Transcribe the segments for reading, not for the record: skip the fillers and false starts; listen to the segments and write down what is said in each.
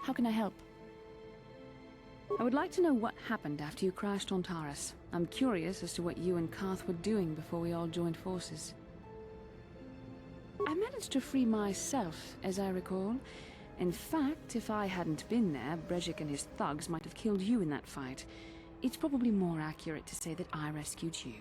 How can I help? I would like to know what happened after you crashed on Taurus. I'm curious as to what you and Karth were doing before we all joined forces. I managed to free myself, as I recall. In fact, if I hadn't been there, Brejik and his thugs might have killed you in that fight. It's probably more accurate to say that I rescued you.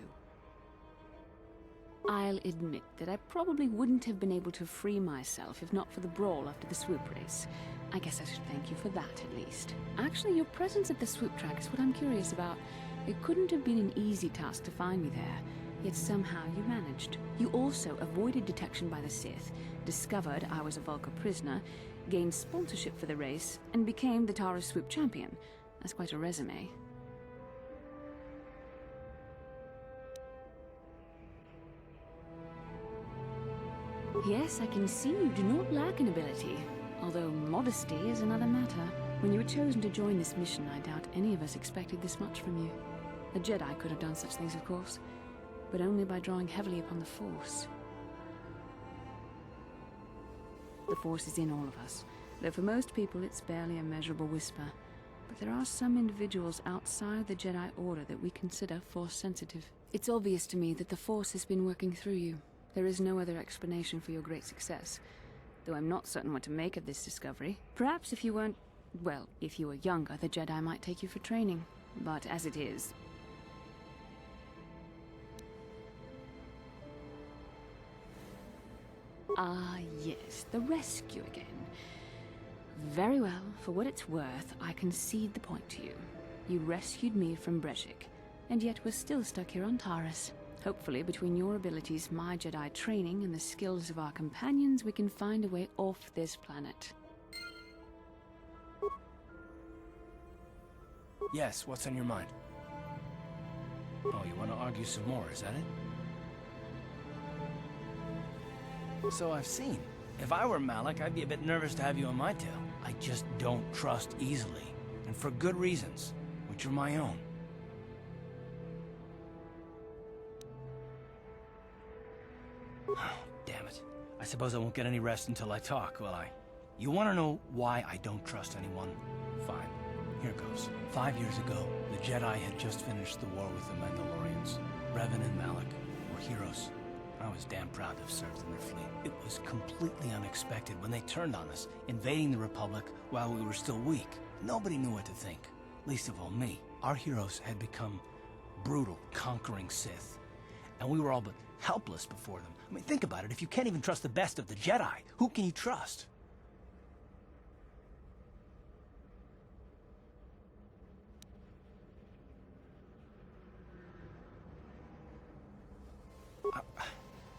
I'll admit that I probably wouldn't have been able to free myself if not for the brawl after the swoop race. I guess I should thank you for that, at least. Actually, your presence at the swoop track is what I'm curious about. It couldn't have been an easy task to find me there, yet somehow you managed. You also avoided detection by the Sith, discovered I was a Vulca prisoner, gained sponsorship for the race, and became the Taurus swoop champion. That's quite a resume. Yes, I can see you do not lack an ability, although modesty is another matter. When you were chosen to join this mission, I doubt any of us expected this much from you. The Jedi could have done such things, of course, but only by drawing heavily upon the Force. The Force is in all of us, though for most people it's barely a measurable whisper. But there are some individuals outside the Jedi Order that we consider Force-sensitive. It's obvious to me that the Force has been working through you. There is no other explanation for your great success, though I'm not certain what to make of this discovery. Perhaps if you weren't... well, if you were younger, the Jedi might take you for training. But as it is... Ah, yes, the rescue again. Very well, for what it's worth, I concede the point to you. You rescued me from Brejik, and yet we're still stuck here on Taurus. Hopefully, between your abilities, my Jedi training, and the skills of our companions, we can find a way off this planet. Yes, what's on your mind? Oh, you want to argue some more, is that it? So I've seen. If I were Malik, I'd be a bit nervous to have you on my tail. I just don't trust easily, and for good reasons, which are my own. Oh, damn it. I suppose I won't get any rest until I talk, will I? You want to know why I don't trust anyone? Fine. Here goes. 5 years ago, the Jedi had just finished the war with the Mandalorians. Revan and Malik were heroes. I was damn proud to have served in their fleet. It was completely unexpected when they turned on us, invading the Republic while we were still weak. Nobody knew what to think, least of all me. Our heroes had become brutal, conquering Sith, and we were all but helpless before them. I mean, think about it. If you can't even trust the best of the Jedi, who can you trust?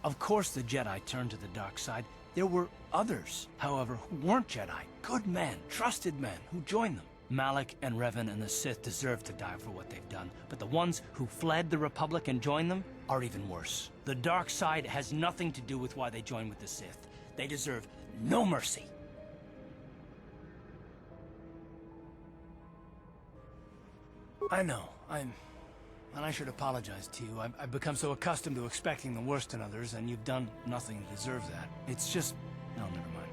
Of course the Jedi turned to the dark side. There were others, however, who weren't Jedi. Good men, trusted men, who joined them. Malik and Revan and the Sith deserve to die for what they've done, but the ones who fled the Republic and joined them are even worse. The dark side has nothing to do with why they joined with the Sith. They deserve no mercy. I know, and I should apologize to you. I've become so accustomed to expecting the worst in others, and you've done nothing to deserve that. It's just... no, never mind.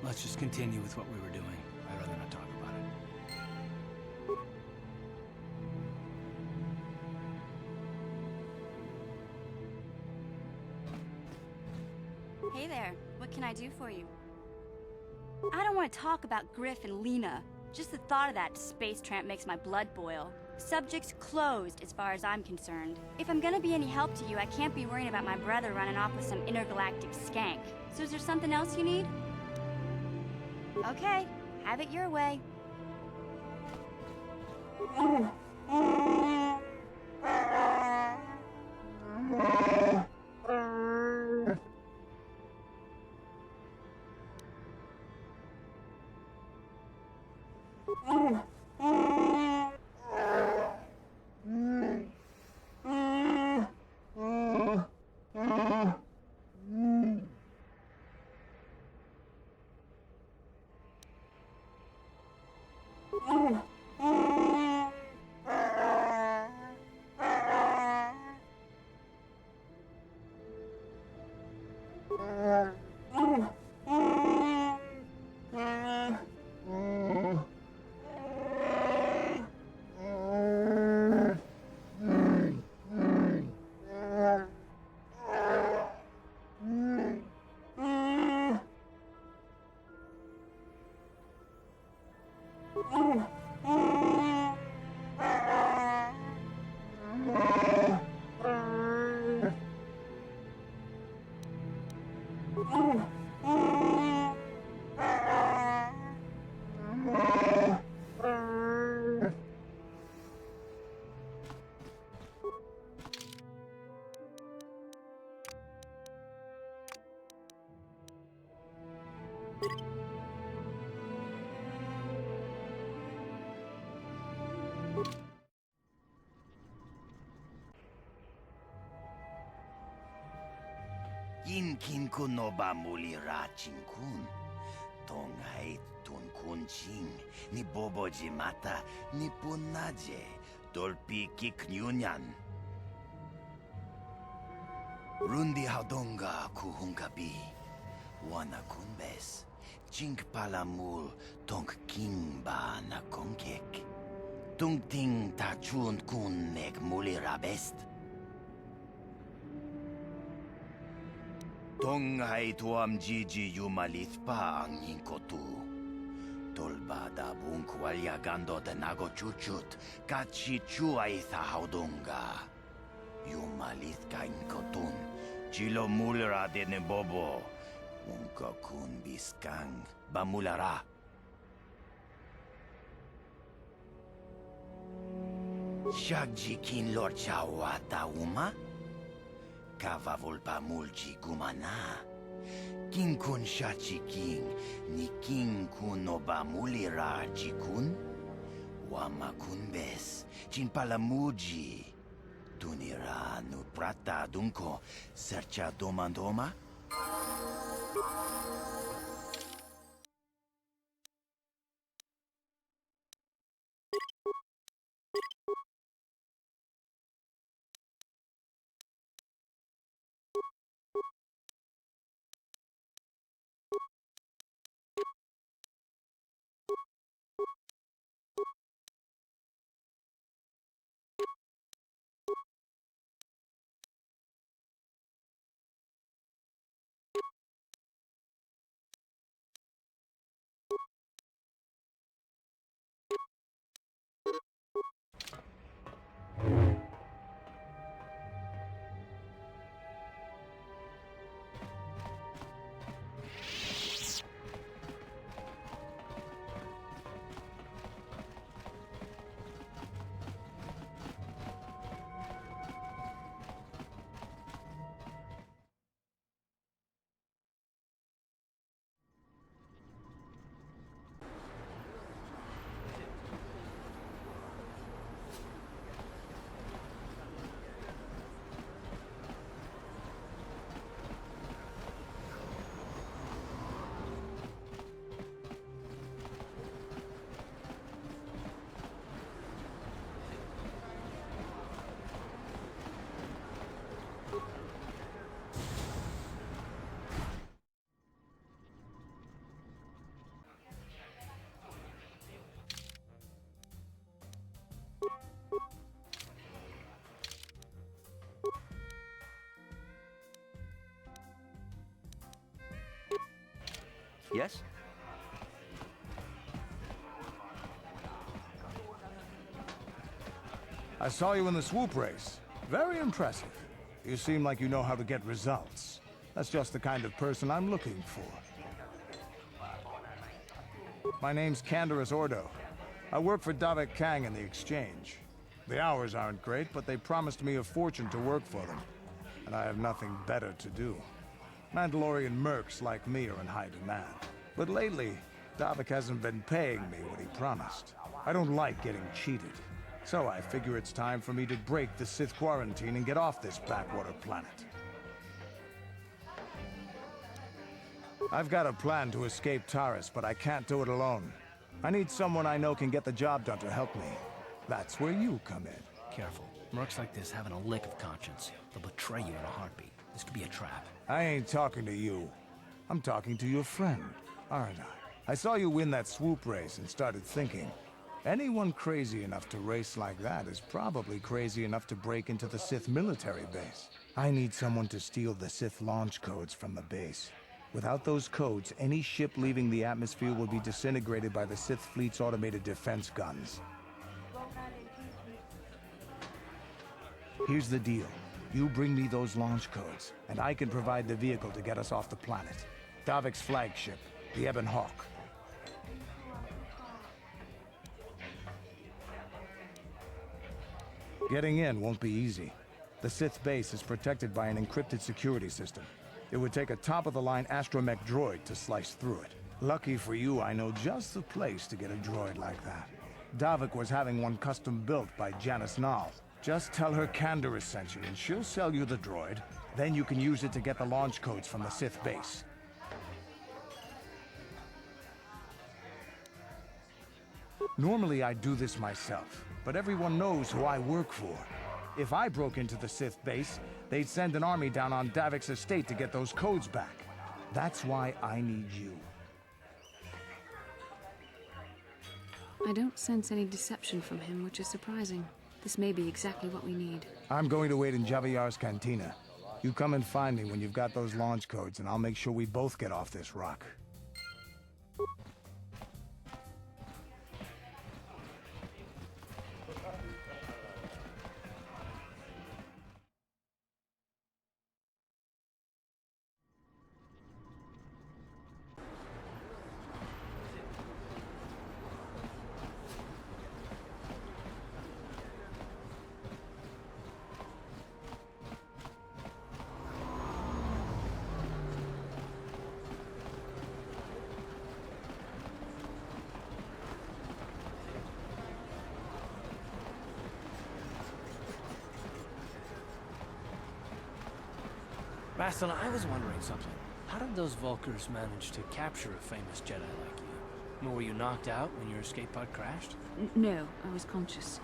Let's just continue with what we were doing. I'd rather not talk about it. Hey there, what can I do for you? I don't want to talk about Griff and Lena. Just the thought of that space tramp makes my blood boil. Subject's closed as far as I'm concerned. If I'm gonna be any help to you, I can't be worrying about my brother running off with some intergalactic skank. So is there something else you need? Okay, have it your way. Kin kun no ba muli ra ching kun. Tong hai tun kun ching. Ni bobo jimata ni punaje. Dolpi kiknyunyan. Rundi haudonga kuhungabi. Wana kunbes. Chink palamul tong king ba na konkek. Tung ting ta chun kun nek muli rabest. Tong hai tuam jiji yumalith pa ang inkotu. Tolba da bunkwalya gando de nago chuchut, kachi chuay tha haudonga. Yumalith ka inkotun, chilo mulra de ne bobo. Unka kun biskang, bamulara. Shagji kin lord chawata uma? Kava volpa mulci gumana. King kun shachi king, ni king kun oba mulira jikun? Wama kun bes, chin palamuji. Tunira nu prata dunko, sercha domandoma? Yes? I saw you in the swoop race. Very impressive. You seem like you know how to get results. That's just the kind of person I'm looking for. My name's Canderous Ordo. I work for Davik Kang in the Exchange. The hours aren't great, but they promised me a fortune to work for them. And I have nothing better to do. Mandalorian mercs like me are in high demand. But lately, Davik hasn't been paying me what he promised. I don't like getting cheated. So I figure it's time for me to break the Sith quarantine and get off this backwater planet. I've got a plan to escape Taris, but I can't do it alone. I need someone I know can get the job done to help me. That's where you come in. Careful. Mercs like this haven't a lick of conscience. They'll betray you in a heartbeat. This could be a trap. I ain't talking to you. I'm talking to your friend, aren't I? I saw you win that swoop race and started thinking, anyone crazy enough to race like that is probably crazy enough to break into the Sith military base. I need someone to steal the Sith launch codes from the base. Without those codes, any ship leaving the atmosphere will be disintegrated by the Sith fleet's automated defense guns. Here's the deal. You bring me those launch codes, and I can provide the vehicle to get us off the planet. Davik's flagship, the Ebon Hawk. Getting in won't be easy. The Sith base is protected by an encrypted security system. It would take a top-of-the-line astromech droid to slice through it. Lucky for you, I know just the place to get a droid like that. Davik was having one custom-built by Janice Nall. Just tell her Canderous sent you, and she'll sell you the droid. Then you can use it to get the launch codes from the Sith base. Normally I'd do this myself, but everyone knows who I work for. If I broke into the Sith base, they'd send an army down on Davik's estate to get those codes back. That's why I need you. I don't sense any deception from him, which is surprising. This may be exactly what we need. I'm going to wait in Javier's cantina. You come and find me when you've got those launch codes, and I'll make sure we both get off this rock. Bastila, I was wondering something. How did those Vulkars manage to capture a famous Jedi like you? Were you knocked out when your escape pod crashed? No, I was conscious.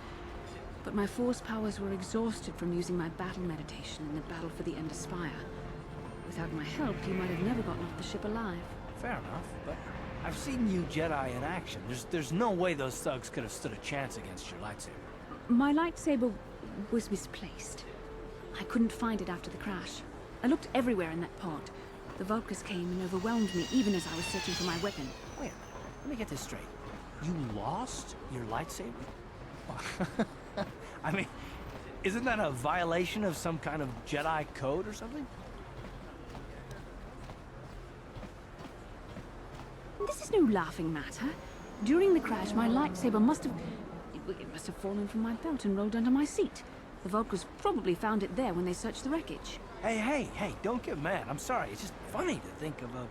But my force powers were exhausted from using my battle meditation in the battle for the Ender Spire. Without my help, you might have never gotten off the ship alive. Fair enough, but I've seen you Jedi in action. There's no way those thugs could have stood a chance against your lightsaber. My lightsaber was misplaced. I couldn't find it after the crash. I looked everywhere in that pod. The Vulkars came and overwhelmed me even as I was searching for my weapon. Wait a minute, let me get this straight. You lost your lightsaber? I mean, isn't that a violation of some kind of Jedi code or something? This is no laughing matter. During the crash, my lightsaber must have fallen from my belt and rolled under my seat. The Vulkars probably found it there when they searched the wreckage. Hey, don't get mad. I'm sorry. It's just funny to think of a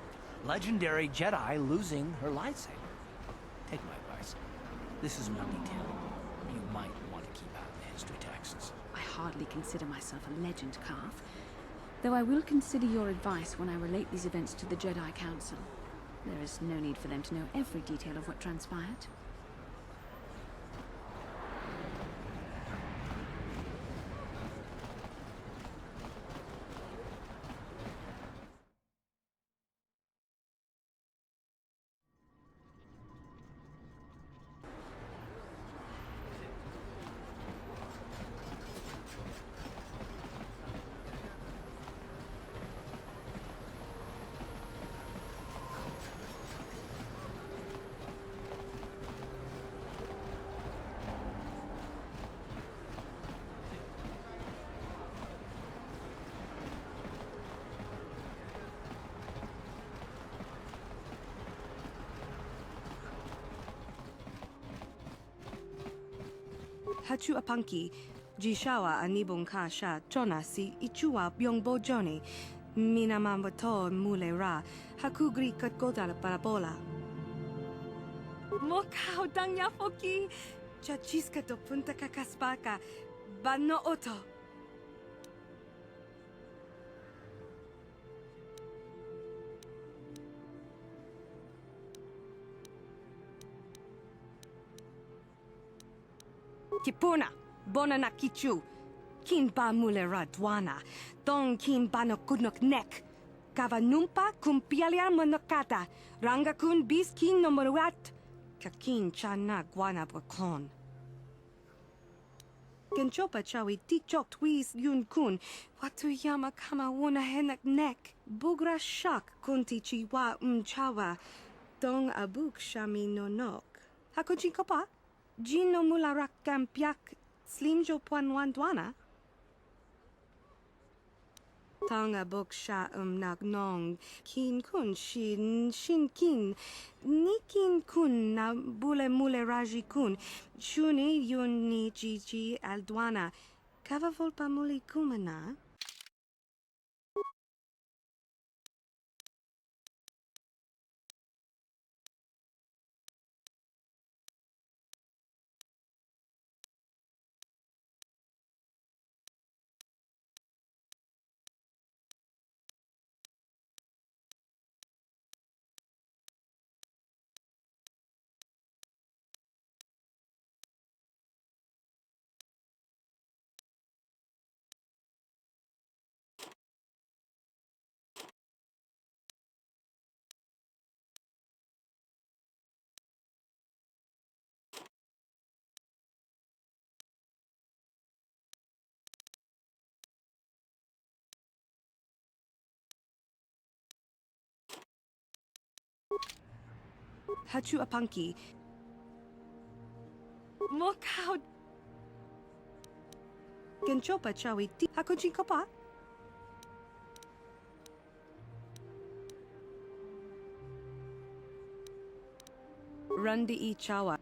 legendary Jedi losing her lightsaber. Take my advice. This is one detail you might want to keep out of the history texts. I hardly consider myself a legend, Calf. Though I will consider your advice when I relate these events to the Jedi Council. There is no need for them to know every detail of what transpired. Hachu apanki, jishawa anibong ka sha chona si ichua byongbo joni, minamamato mule ra, hakugri katgoda la parabola. Mokao dangya foki, chachiska to punta kakaspaka, bano oto. Kipuna, bona na kichu, kin ba mulera dwana, don kin ba no kudnok nek, kava numpa kumpialia monokata, ranga kun bis kin no moruat, kakin chana guana brakon. Genchopa chawi tikchok twis yun kun. Watuyama kama wona henak nek. Bugra shak kunti chiwa chawa. Dong abuk shami nonok. Hakuchi kopa? Jino mularak kampiak slimjo puan dwana? Tanga bok sha nak nong. Kin kun shin kin. Nikin kun na bule mule raji kun. Shuni yun ni jiji aldwana. Kava volpa muli kumana? Hachu apanki. Mokau. Genchopa chawi ti. Hakuchi kopa? Rundi I chawa.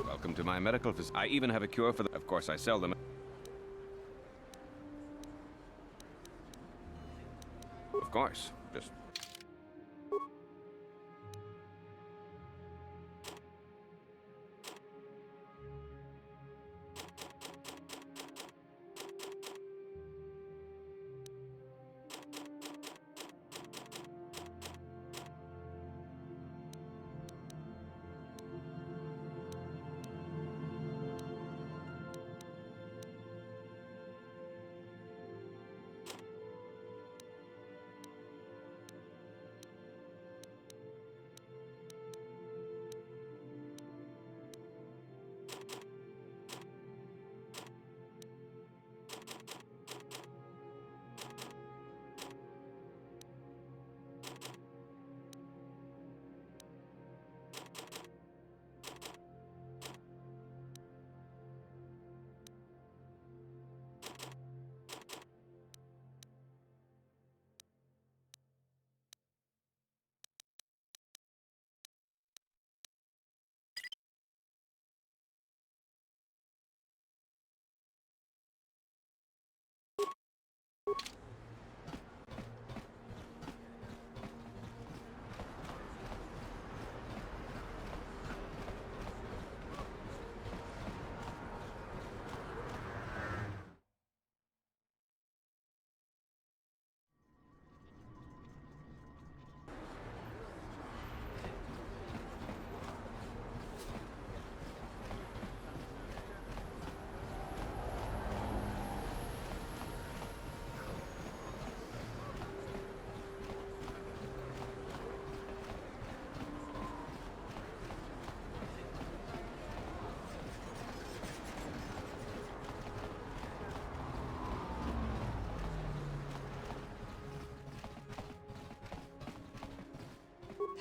Welcome to my medical facility. I even have a cure for the... Of course, I sell them. Of course. Just...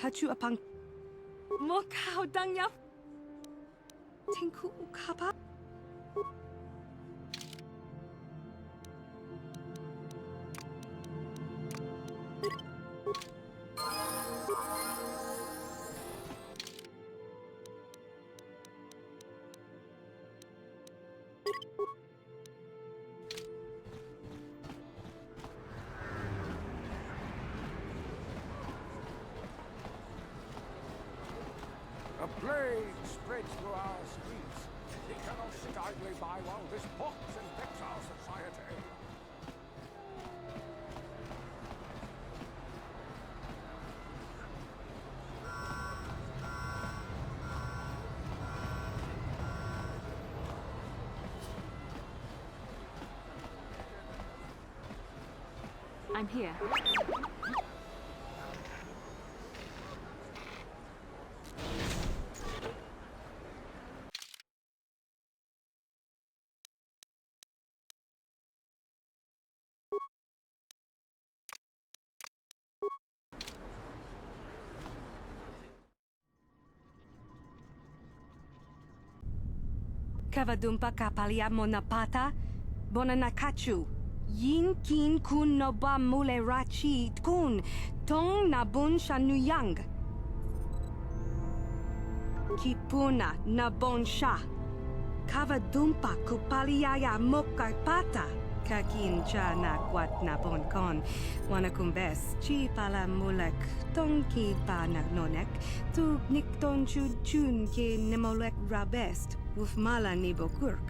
hachu apang mokao dangya tinku ukapa. A plague spreads through our streets. We cannot sit idly by while this pox infects our society. I'm here. Kavadumpa kapalia monapata, bonanakachu. Yin kin kun noba mule rachi kun, tong nabun shanuyang. Kipuna nabon sha. Kavadumpa kupaliaya mokapata. Kakin cha na kwat nabon kon. Wanakumbes chi pala mulek. Tong ki pa nonek. Tu nikton chun ki nemolek rabest. Ufmala nibokurk.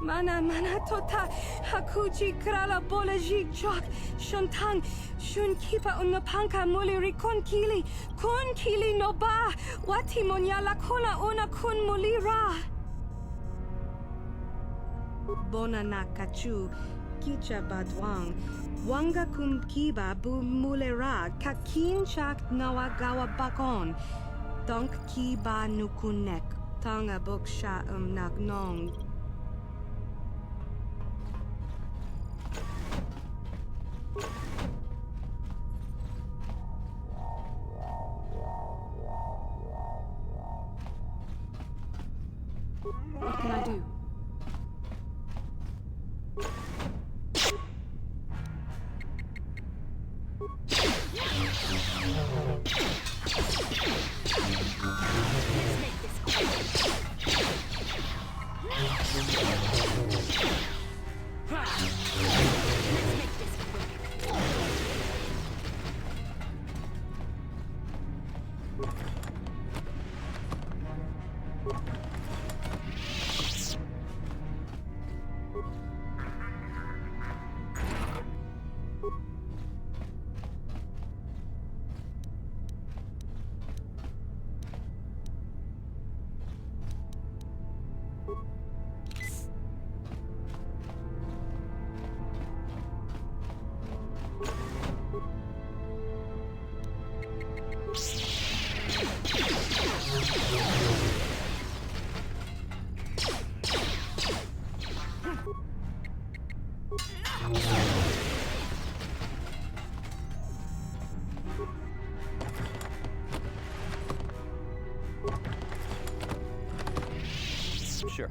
Mana tota hakuji krala bolaji chok shuntang shun kipa unapanka muliri kun kili no ba wati monyala kona ona kun mulira bona nakachu kicha badwang wanga kum kiba bu mulera kakin chak nawagawa bakon donk kiba nukunek tanga boksha nagnong. What can I do? Sure.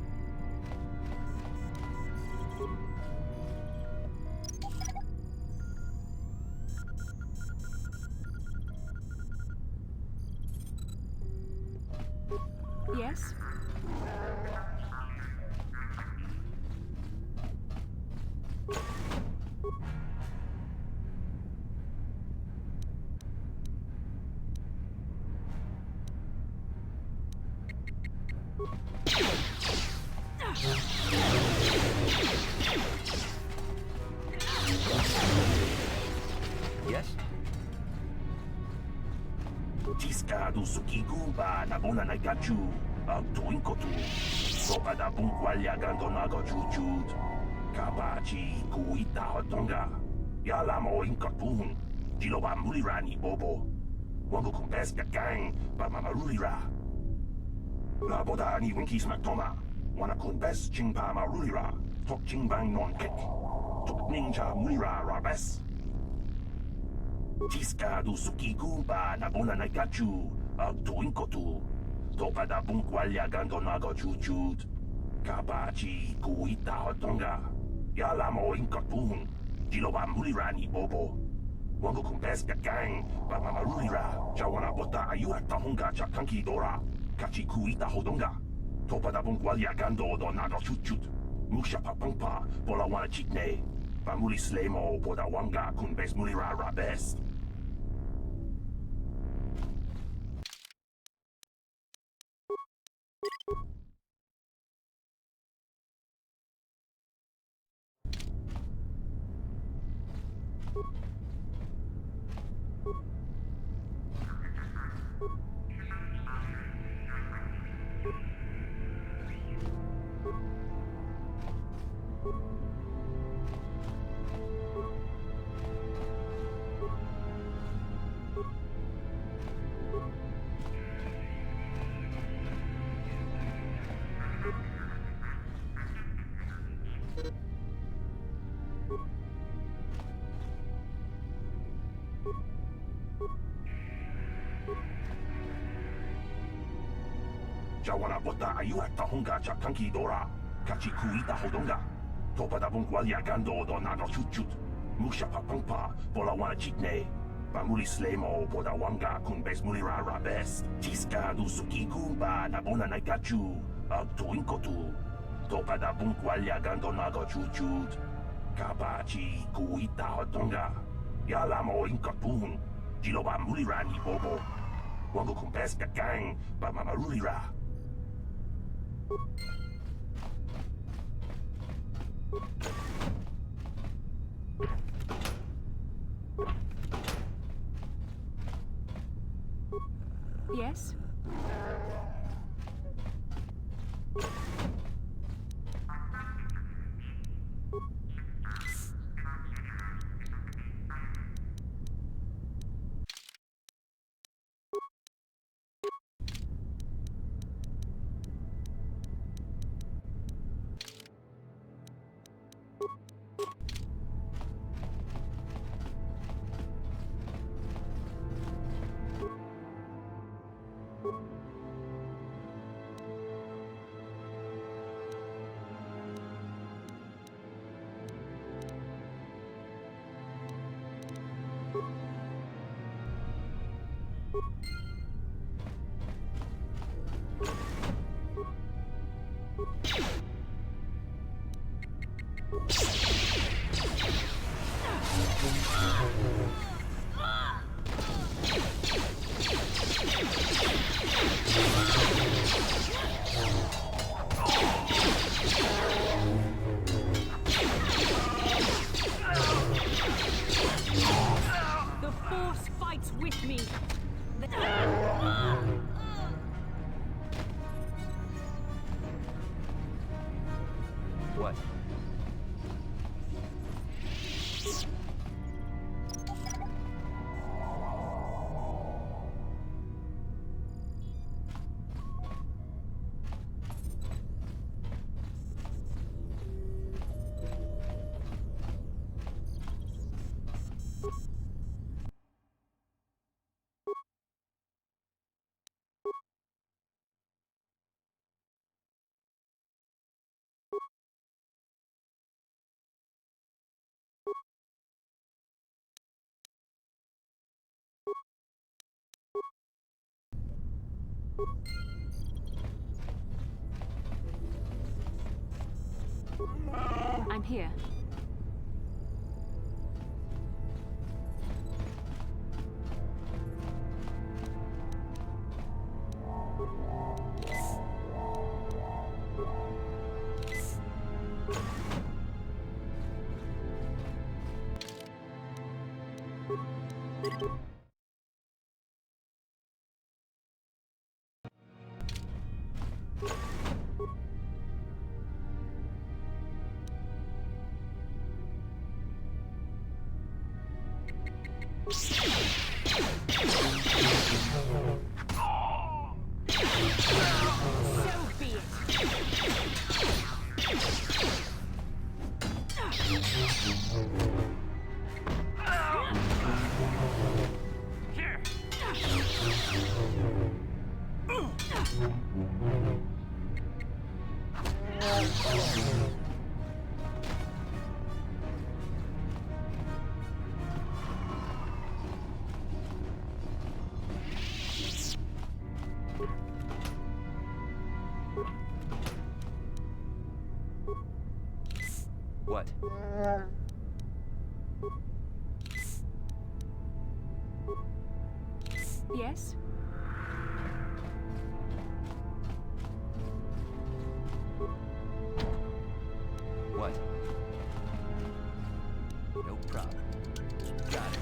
Yes? Yes? Tiscado sukiguba na bona na gachu, tuinkotu. Sopa da bunqualia gandonago chujut. Kabachi kuita hotonga. Yalamo inkotun. Jiloba mulirani bobo. Wango kumpes gang, ba mamarulira. La boda ni winkis matoma. Wana kumpes chingpa marulira. Tok chingbang non kek. Tok ninja mulira rabes. Tiscado sukikumba na bona na gachu. Tuinkotu. Topada bunkwalya gandonago chuchut. Kabachi kuita hotonga. Yalamo inkotun. Jiloba mulirani bobo. Wango kumpeska gang. Baba marulira. Jawana bota ayuha tahunga chakanki dora. Kachi kuita hodonga. Topada bunkwalya gando donago chuchut. Musha papangpa. Bola wana chitne. Bamuli slemo boda wanga kumbes mulira rabest. Jawana bota ayuha tahunga chakanki dora. Kachi kuita hodonga. Topada bunkwalya gando donago chuchut. Musha papangpa bola wana chitne. Bamuli slemo boda wanga kumbes mulira rabest. Tiska du suki kumba na bona na gachu. Tuinkotu. Topada bunkwalya gando nago chuchut. Kabachi kuita hodonga. Yalamo inkotun. Jiloba mulirani bobo. Wango kumpeska gang. Bama marulira. Yes? The Force fights with me. What? I'm here. What? Yes? What? No problem. Got it.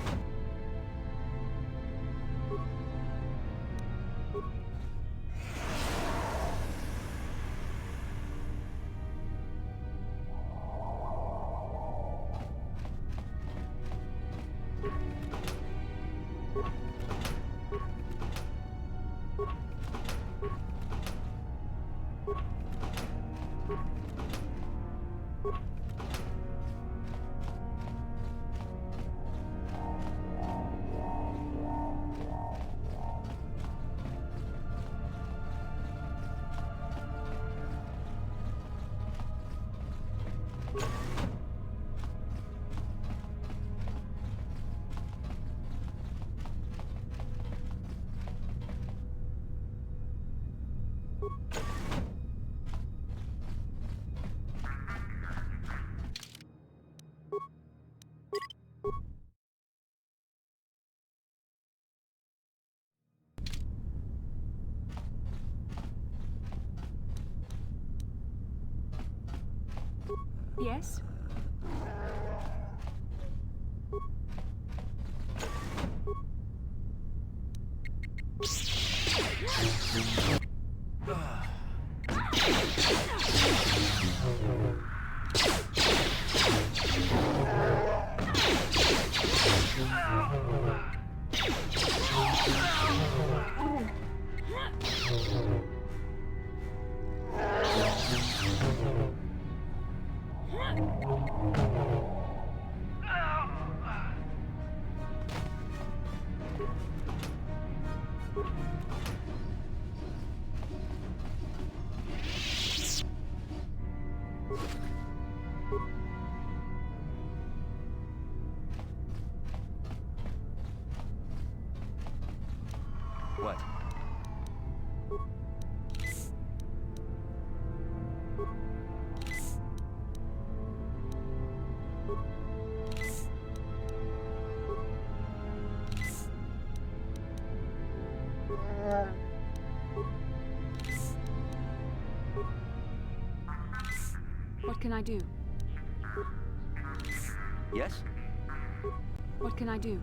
Yes? What? What can I do? Yes? What can I do?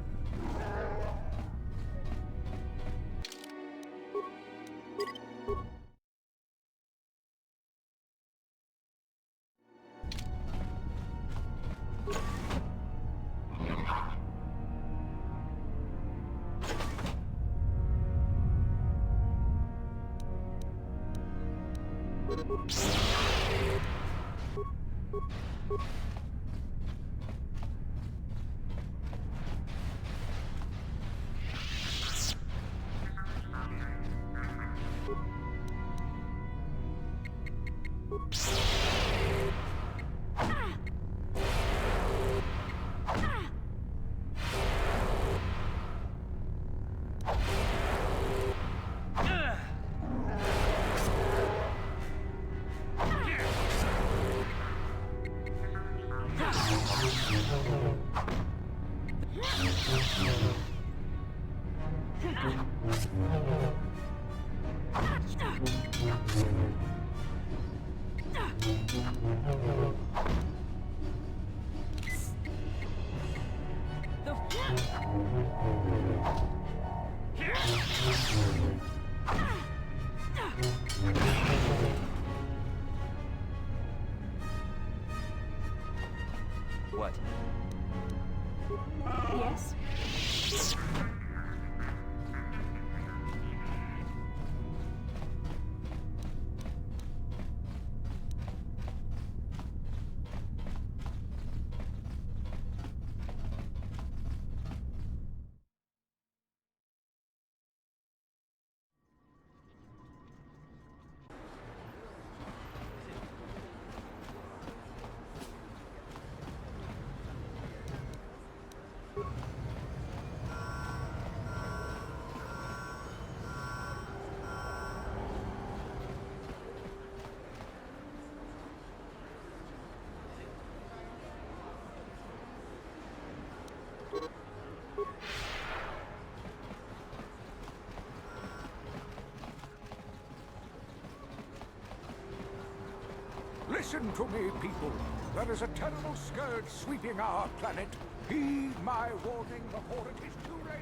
What? Yes? Listen to me, people. There is a terrible scourge sweeping our planet. Heed my warning before it is too late.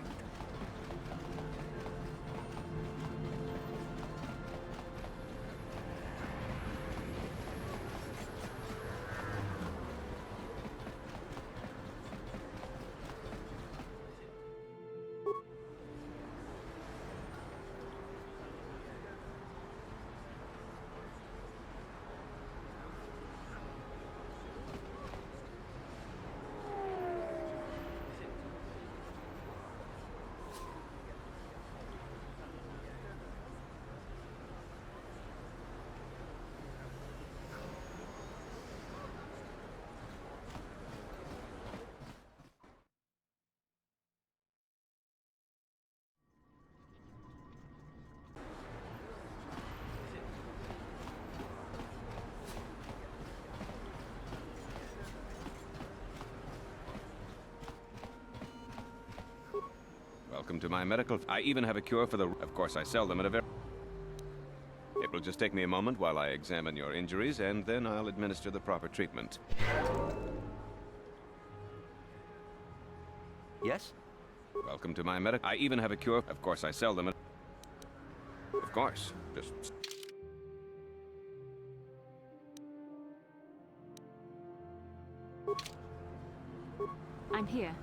Welcome to my medical... I even have a cure for the... Of course, I sell them at a very... It will just take me a moment while I examine your injuries, and then I'll administer the proper treatment. Yes? Welcome to my medical... I even have a cure... Of course, I sell them at... Of course. Just... I'm here.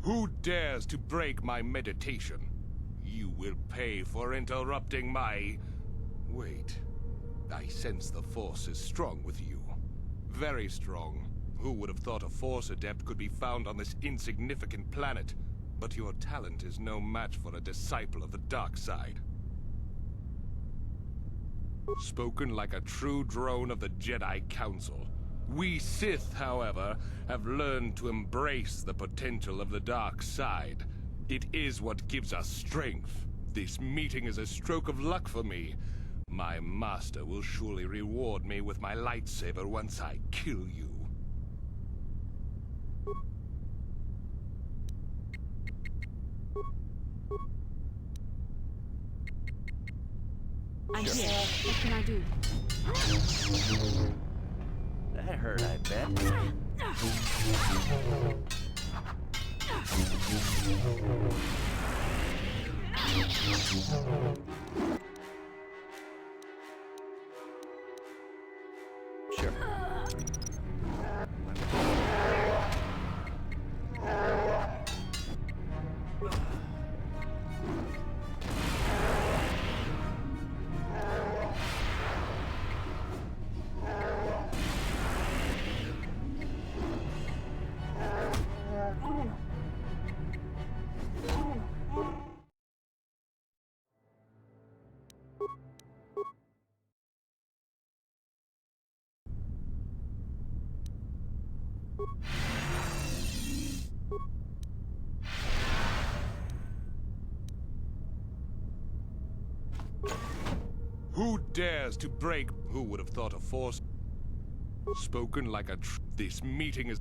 Who dares to break my meditation? You will pay for interrupting my... Wait. I sense the Force is strong with you. Very strong. Who would have thought a Force adept could be found on this insignificant planet? But your talent is no match for a disciple of the dark side. Spoken like a true drone of the Jedi Council. We Sith, however, have learned to embrace the potential of the dark side. It is what gives us strength. This meeting is a stroke of luck for me. My master will surely reward me with my lightsaber once I kill you. I'm here. What can I do? That hurt, I bet. Sure. Who dares to break? Who would have thought a force spoken like a this meeting is...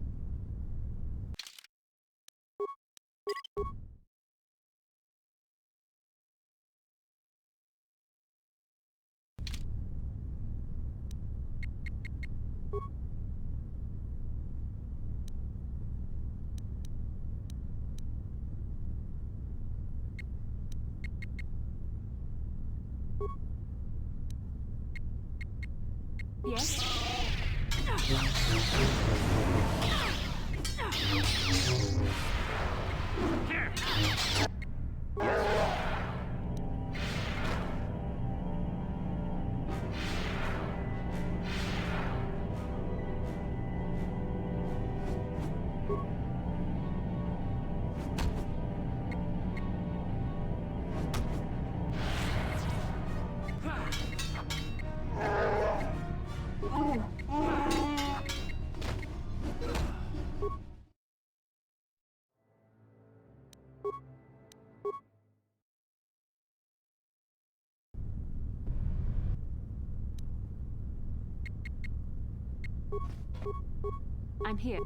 Yes? I'm here.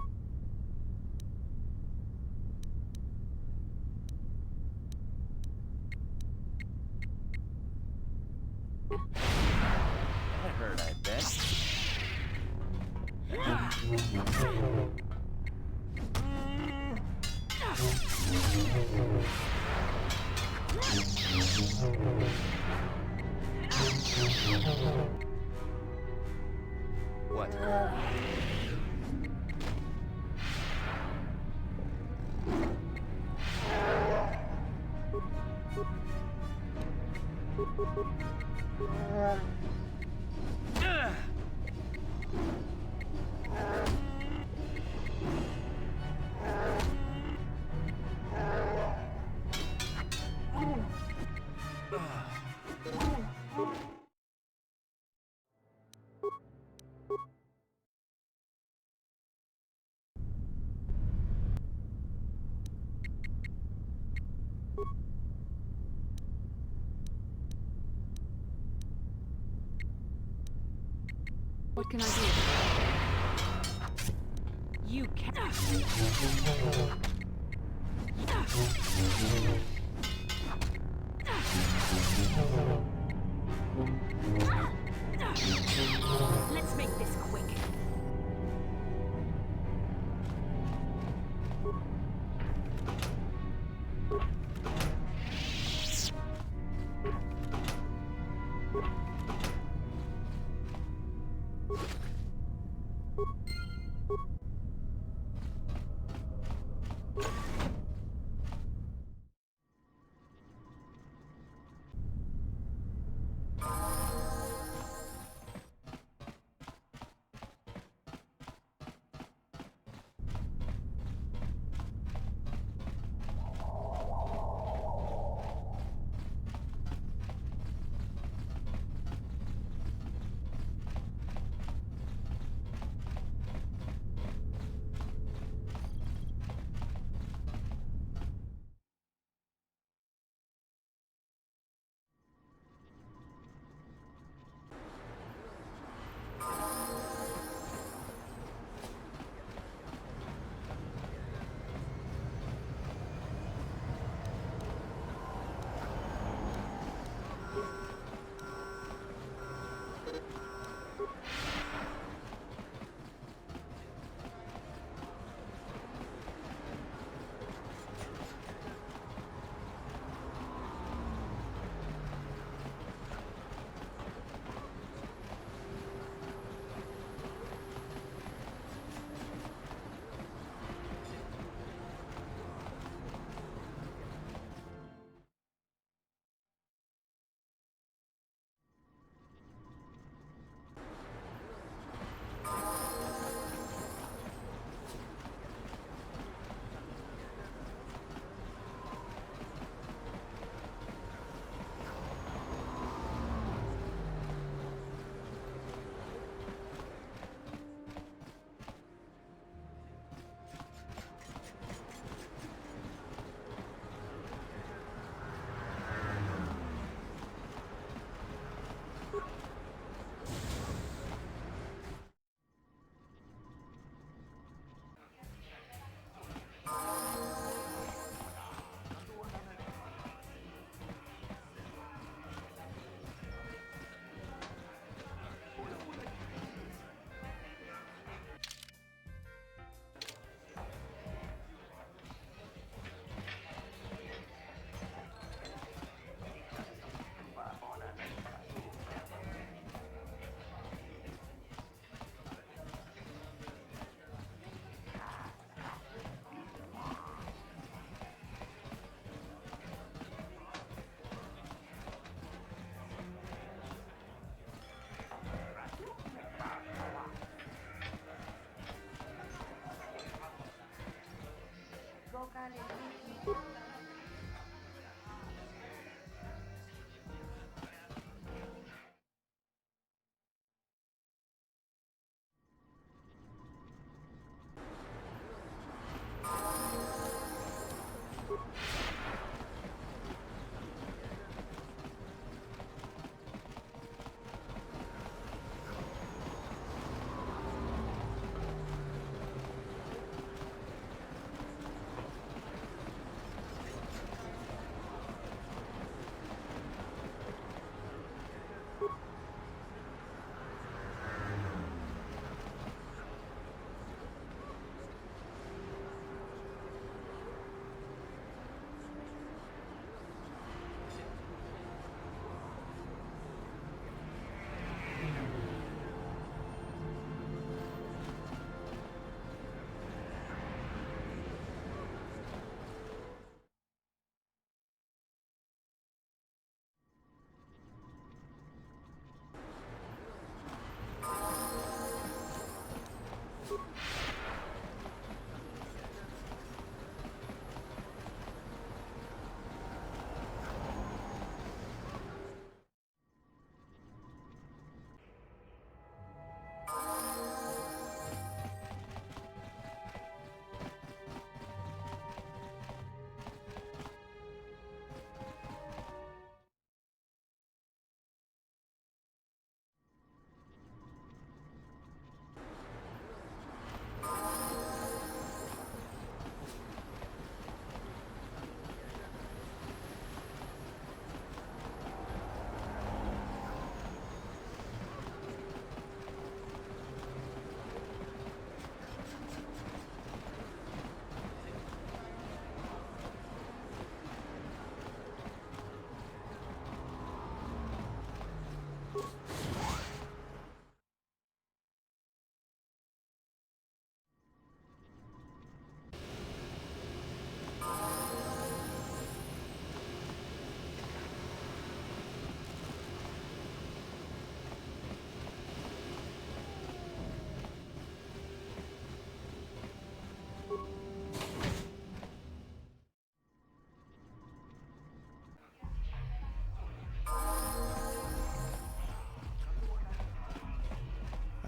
That hurt, I bet. What? What can I do? You can't. Let's make this quick.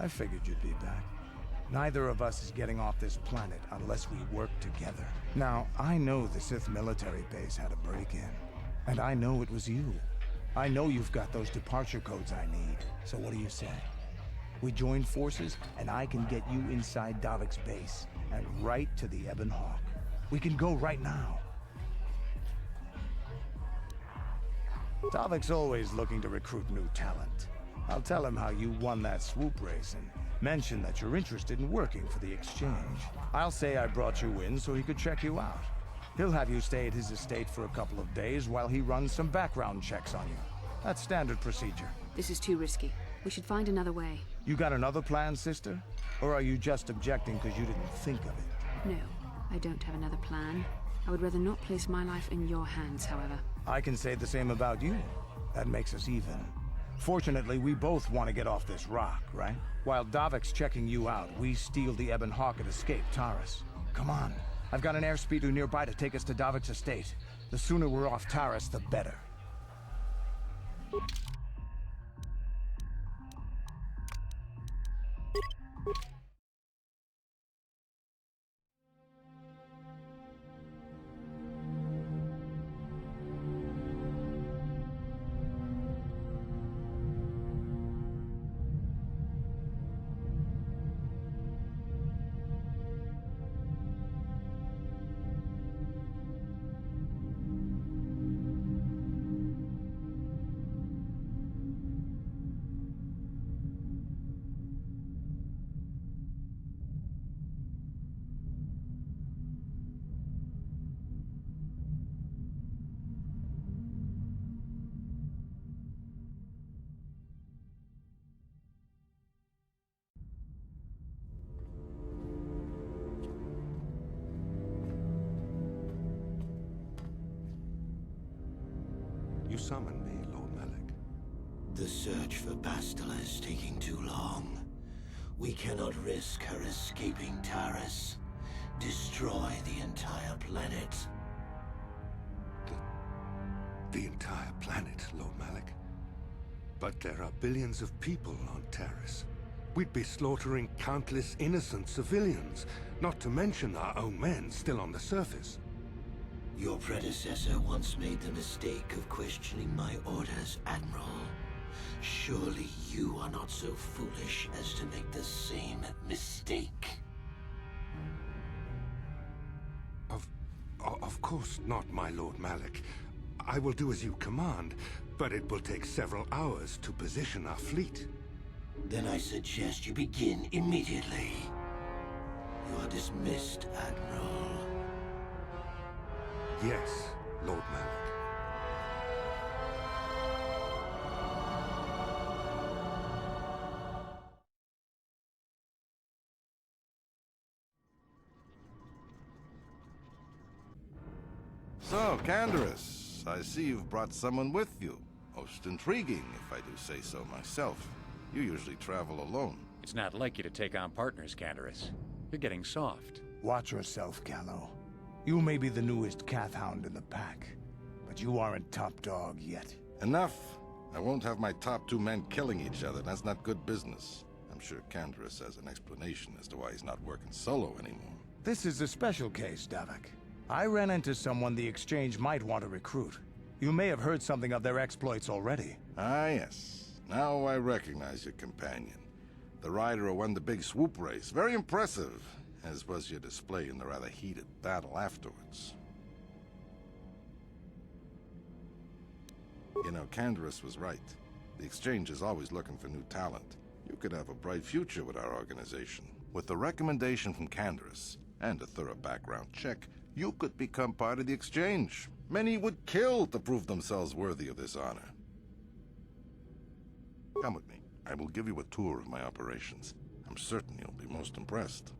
I figured you'd be back. Neither of us is getting off this planet unless we work together. Now, I know the Sith military base had a break-in, and I know it was you. I know you've got those departure codes I need, so what do you say? We join forces, and I can get you inside Davik's base, and right to the Ebon Hawk. We can go right now. Davik's always looking to recruit new talent. I'll tell him how you won that swoop race and mention that you're interested in working for the exchange. I'll say I brought you in so he could check you out. He'll have you stay at his estate for a couple of days while he runs some background checks on you. That's standard procedure. This is too risky. We should find another way. You got another plan, sister? Or are you just objecting because you didn't think of it? No, I don't have another plan. I would rather not place my life in your hands, however. I can say the same about you. That makes us even. Fortunately, we both want to get off this rock, right? While Davik's checking you out, we steal the Ebon Hawk and escape Taris. Come on. I've got an airspeeder nearby to take us to Davik's estate. The sooner we're off Taris, the better. You summoned me, Lord Malak. The search for Bastila is taking too long. We cannot risk her escaping Taris. destroy the entire planet. The entire planet, Lord Malik. But there are billions of people on Terrace. We'd be slaughtering countless innocent civilians, not to mention our own men still on the surface. Your predecessor once made the mistake of questioning my orders, Admiral. Surely you are not so foolish as to make the same mistake. Of course not, my Lord Malik. I will do as you command, but it will take several hours to position our fleet. Then I suggest you begin immediately. You are dismissed, Admiral. Yes, Lord Malik. So, Canderous, I see you've brought someone with you. Most intriguing, if I do say so myself. You usually travel alone. It's not like you to take on partners, Canderous. You're getting soft. Watch yourself, Callow. You may be the newest Cathhound in the pack, but you aren't top dog yet. Enough! I won't have my top 2 men killing each other. That's not good business. I'm sure Canderous has an explanation as to why he's not working solo anymore. This is a special case, Davik. I ran into someone the Exchange might want to recruit. You may have heard something of their exploits already. Ah, yes. Now I recognize your companion. The rider who won the big swoop race. Very impressive, as was your display in the rather heated battle afterwards. You know, Canderous was right. The Exchange is always looking for new talent. You could have a bright future with our organization. With the recommendation from Canderous, and a thorough background check, you could become part of the Exchange. Many would kill to prove themselves worthy of this honor. Come with me. I will give you a tour of my operations. I'm certain you'll be most impressed.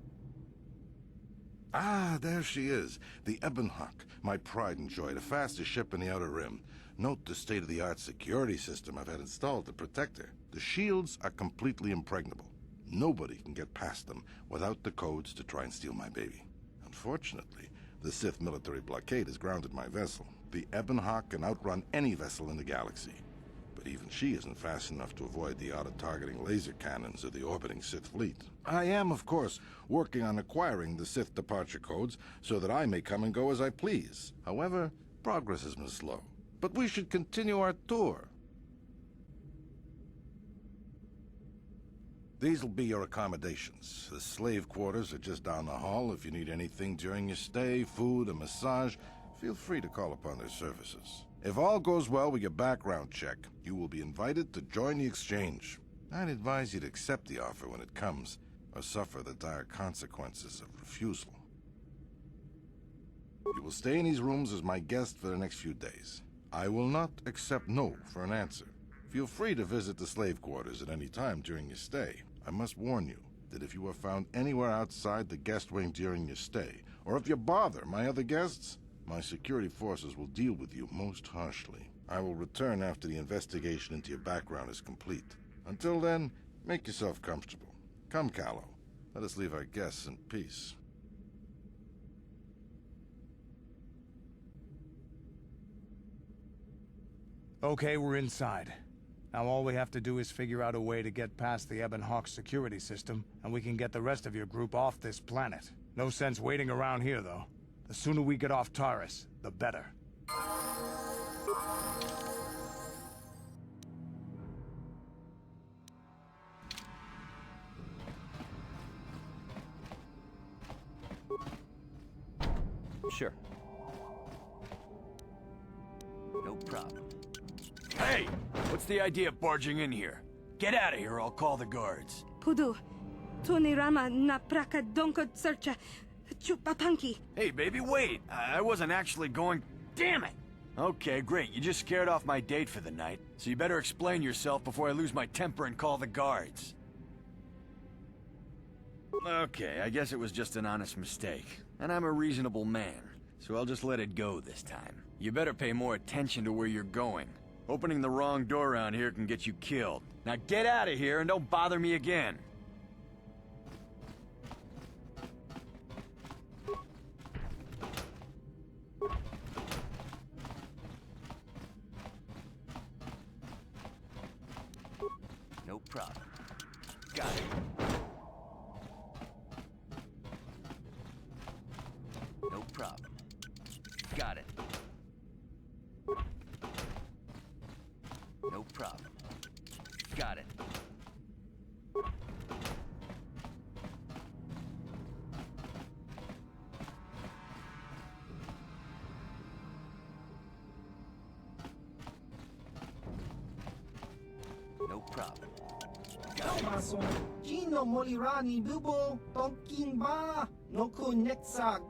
Ah, there she is. The Ebonhawk, my pride and joy, the fastest ship in the Outer Rim. Note the state-of-the-art security system I've had installed to protect her. The shields are completely impregnable. Nobody can get past them without the codes to try and steal my baby. Unfortunately, the Sith military blockade has grounded my vessel. The Ebonhawk can outrun any vessel in the galaxy. But even she isn't fast enough to avoid the auto-targeting laser cannons of the orbiting Sith fleet. I am, of course, working on acquiring the Sith departure codes so that I may come and go as I please. However, progress has been slow. But we should continue our tour. These will be your accommodations. The slave quarters are just down the hall. If you need anything during your stay, food, a massage, feel free to call upon their services. If all goes well with your background check, you will be invited to join the Exchange. I'd advise you to accept the offer when it comes, or suffer the dire consequences of refusal. You will stay in these rooms as my guest for the next few days. I will not accept no for an answer. Feel free to visit the slave quarters at any time during your stay. I must warn you that if you are found anywhere outside the guest wing during your stay, or if you bother my other guests, my security forces will deal with you most harshly. I will return after the investigation into your background is complete. Until then, make yourself comfortable. Come, Callow. Let us leave our guests in peace. Okay, we're inside. Now all we have to do is figure out a way to get past the Ebonhawk security system, and we can get the rest of your group off this planet. No sense waiting around here, though. The sooner we get off Taurus, the better. Sure. No problem. Hey! What's the idea of barging in here? Get out of here, or I'll call the guards. Pudu, Tunirama na praka donko searcha chupapanki. Hey, baby, wait! I wasn't actually going... Damn it! Okay, great. You just scared off my date for the night, so you better explain yourself before I lose my temper and call the guards. Okay, I guess it was just an honest mistake. And I'm a reasonable man, so I'll just let it go this time. You better pay more attention to where you're going. Opening the wrong door around here can get you killed. Now get out of here and don't bother me again. problem. Got it. No problem. Got it. No problem. Got it. No problem. Maso, Gino Molirani Bubo, Tonking Ba, Noku Nexag.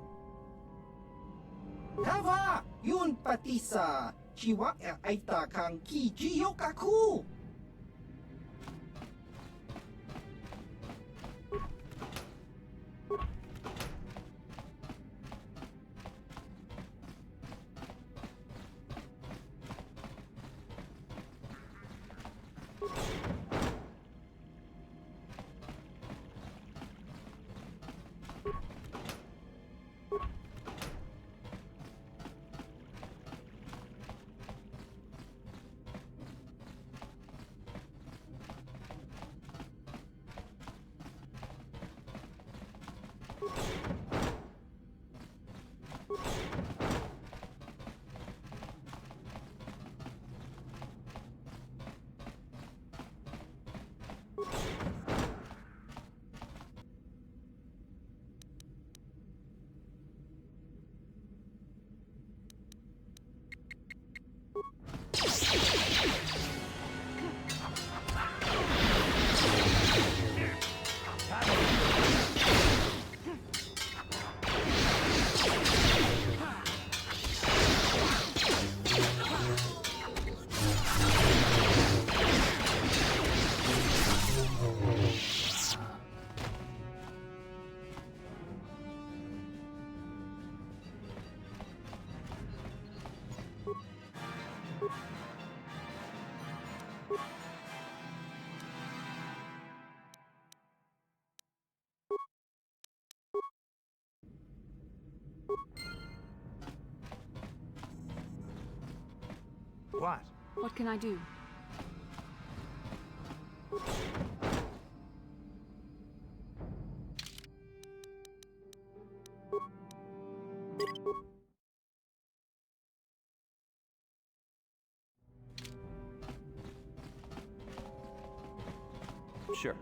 Kava, Yun Patisa, Chiwak Aita Kang Ki Jiyokaku. What? What can I do? Sure.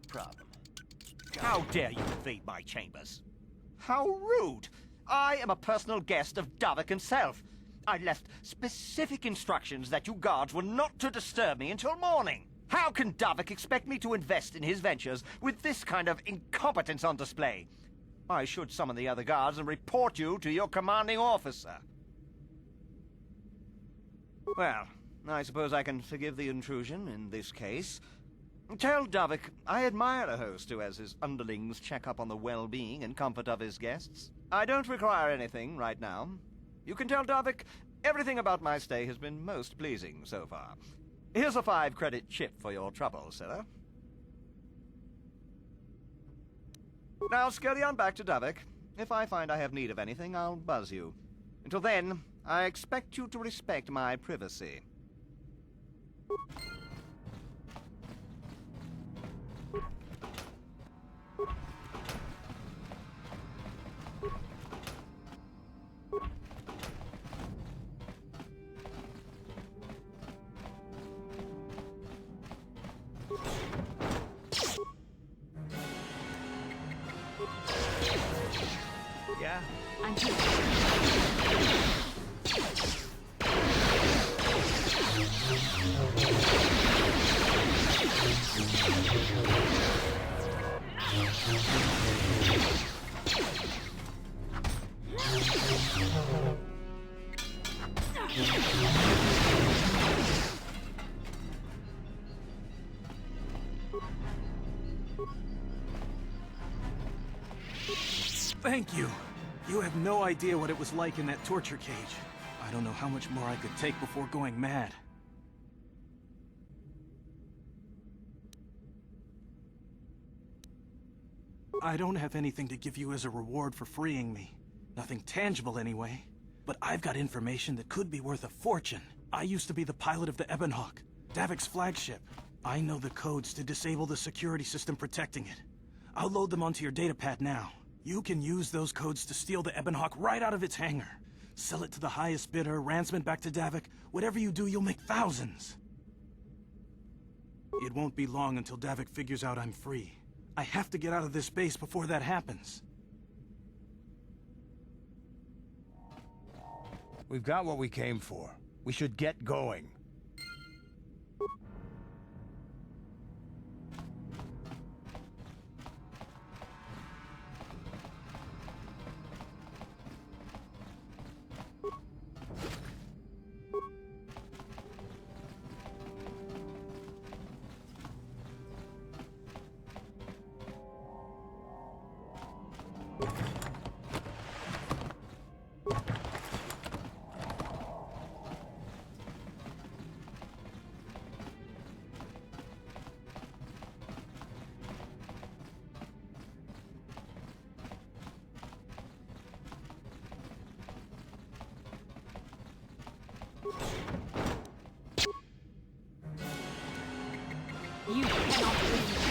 problem. How dare you invade my chambers? How rude! I am a personal guest of Davik himself. I left specific instructions that you guards were not to disturb me until morning. How can Davik expect me to invest in his ventures with this kind of incompetence on display? I should summon the other guards and report you to your commanding officer. Well, I suppose I can forgive the intrusion in this case. Tell Davik I admire a host who has his underlings check up on the well-being and comfort of his guests. I don't require anything right now. You can tell Davik everything about my stay has been most pleasing so far. Here's a 5-credit chip for your trouble, sir. Now scurry on back to Davik. If I find I have need of anything, I'll buzz you. Until then, I expect you to respect my privacy. Yeah? I'm here. Thank you. You have no idea what it was like in that torture cage. I don't know how much more I could take before going mad. I don't have anything to give you as a reward for freeing me. Nothing tangible anyway. But I've got information that could be worth a fortune. I used to be the pilot of the Ebonhawk, Davik's flagship. I know the codes to disable the security system protecting it. I'll load them onto your datapad now. You can use those codes to steal the Ebonhawk right out of its hangar. Sell it to the highest bidder, ransom it back to Davik. Whatever you do, you'll make thousands. It won't be long until Davik figures out I'm free. I have to get out of this base before that happens. We've got what we came for. We should get going. You cannot leave.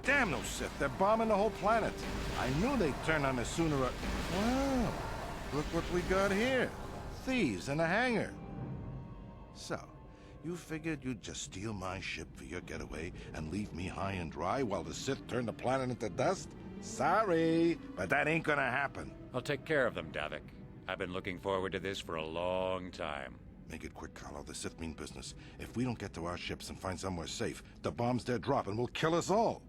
Damn those Sith, they're bombing the whole planet. I knew they'd turn on us sooner or... Wow, look what we got here. Thieves in a hangar. So, you figured you'd just steal my ship for your getaway and leave me high and dry while the Sith turn the planet into dust? Sorry, but that ain't gonna happen. I'll take care of them, Davik. I've been looking forward to this for a long time. Make it quick, Carlo. The Sith mean business. If we don't get to our ships and find somewhere safe, the bombs they're dropping will kill us all.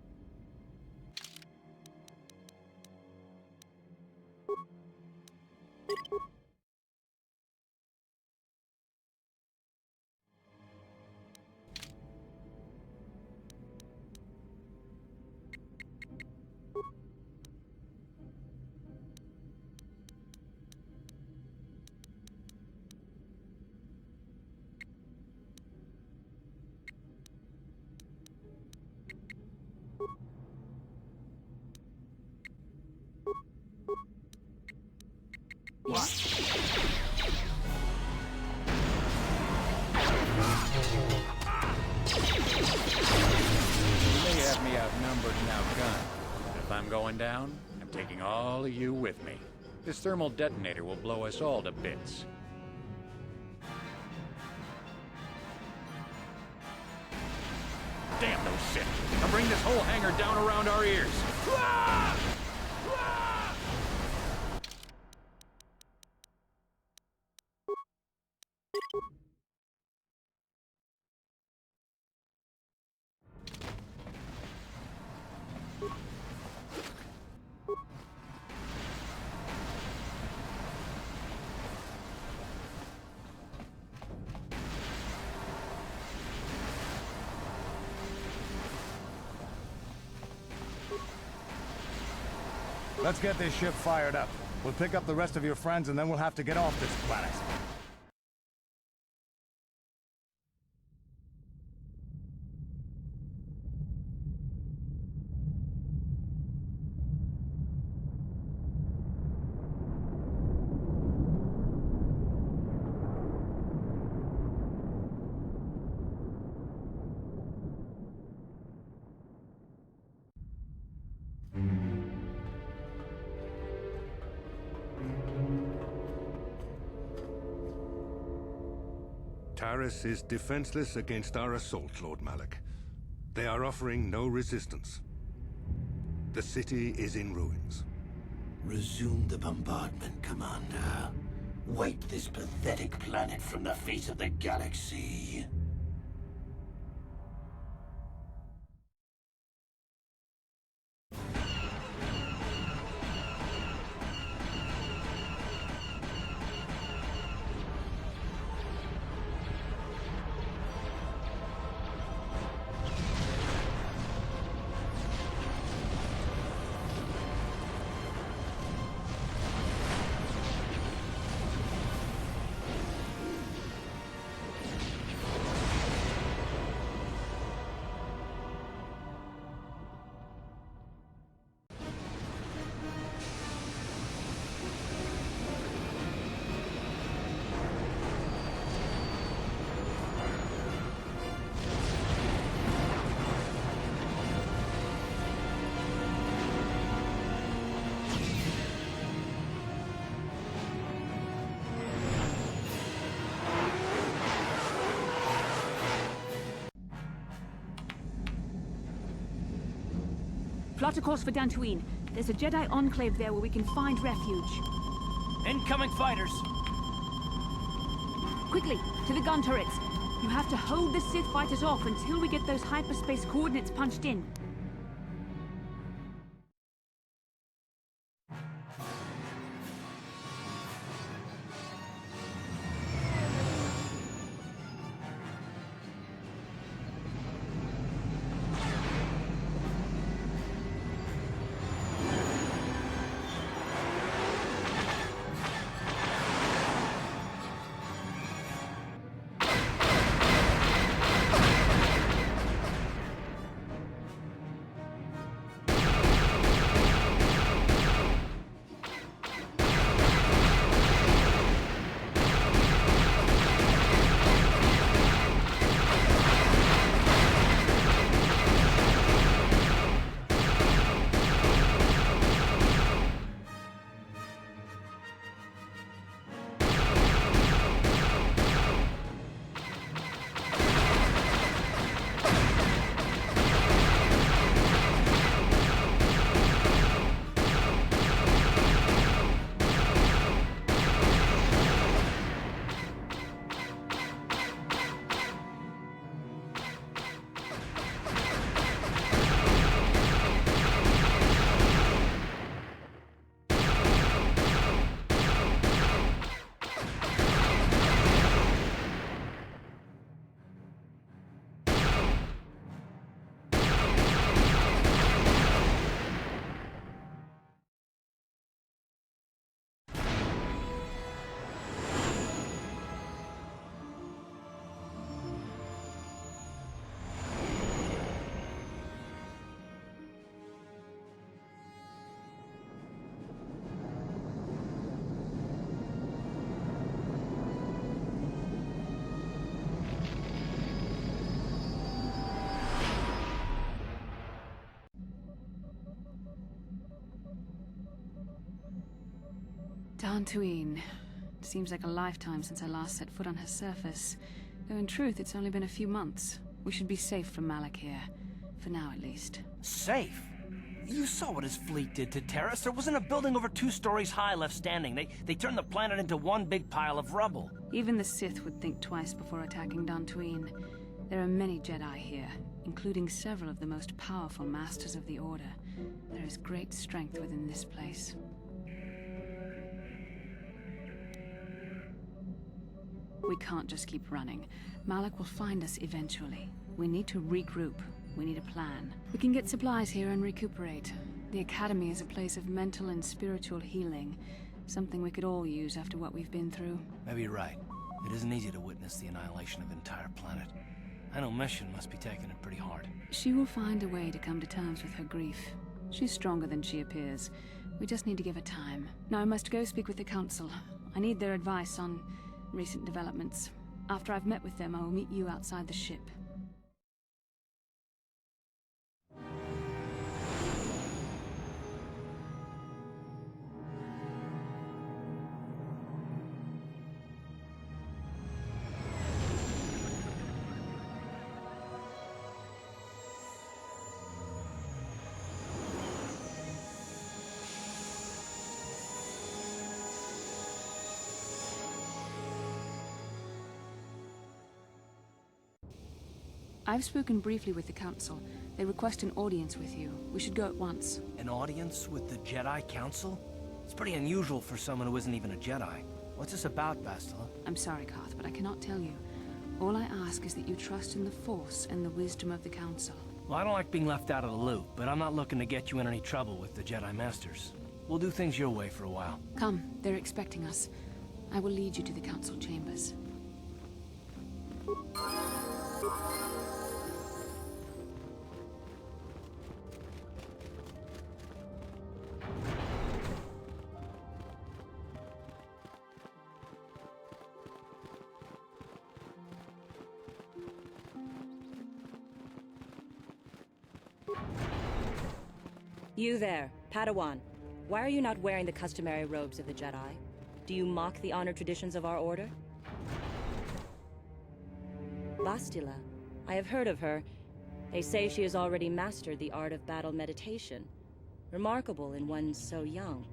Down, I'm taking all of you with me. This thermal detonator will blow us all to bits. Damn those Sith! They'll bring this whole hangar down around our ears! Let's get this ship fired up. We'll pick up the rest of your friends and then we'll have to get off this planet. Taris is defenseless against our assault, Lord Malak. They are offering no resistance. The city is in ruins. Resume the bombardment, Commander. Wipe this pathetic planet from the face of the galaxy. Plot a course for Dantooine. There's a Jedi enclave there where we can find refuge. Incoming fighters! Quickly, to the gun turrets. You have to hold the Sith fighters off until we get those hyperspace coordinates punched in. Dantooine. It seems like a lifetime since I last set foot on her surface. Though in truth, it's only been a few months. We should be safe from Malak here. For now, at least. Safe? You saw what his fleet did to Terrace. There wasn't a building over 2 stories high left standing. They turned the planet into one big pile of rubble. Even the Sith would think twice before attacking Dantooine. There are many Jedi here, including several of the most powerful Masters of the Order. There is great strength within this place. We can't just keep running. Malak will find us eventually. We need to regroup. We need a plan. We can get supplies here and recuperate. The Academy is a place of mental and spiritual healing. Something we could all use after what we've been through. Maybe you're right. It isn't easy to witness the annihilation of an entire planet. I know Mission must be taking it pretty hard. She will find a way to come to terms with her grief. She's stronger than she appears. We just need to give her time. Now I must go speak with the Council. I need their advice on recent developments. After I've met with them, I will meet you outside the ship. I've spoken briefly with the Council. They request an audience with you. We should go at once. An audience with the Jedi Council? It's pretty unusual for someone who isn't even a Jedi. What's this about, Bastila? I'm sorry, Carth, but I cannot tell you. All I ask is that you trust in the Force and the wisdom of the Council. Well, I don't like being left out of the loop, but I'm not looking to get you in any trouble with the Jedi Masters. We'll do things your way for a while. Come, they're expecting us. I will lead you to the Council chambers. You there, Padawan. Why are you not wearing the customary robes of the Jedi? Do you mock the honor traditions of our order? Bastila. I have heard of her. They say she has already mastered the art of battle meditation. Remarkable in one so young.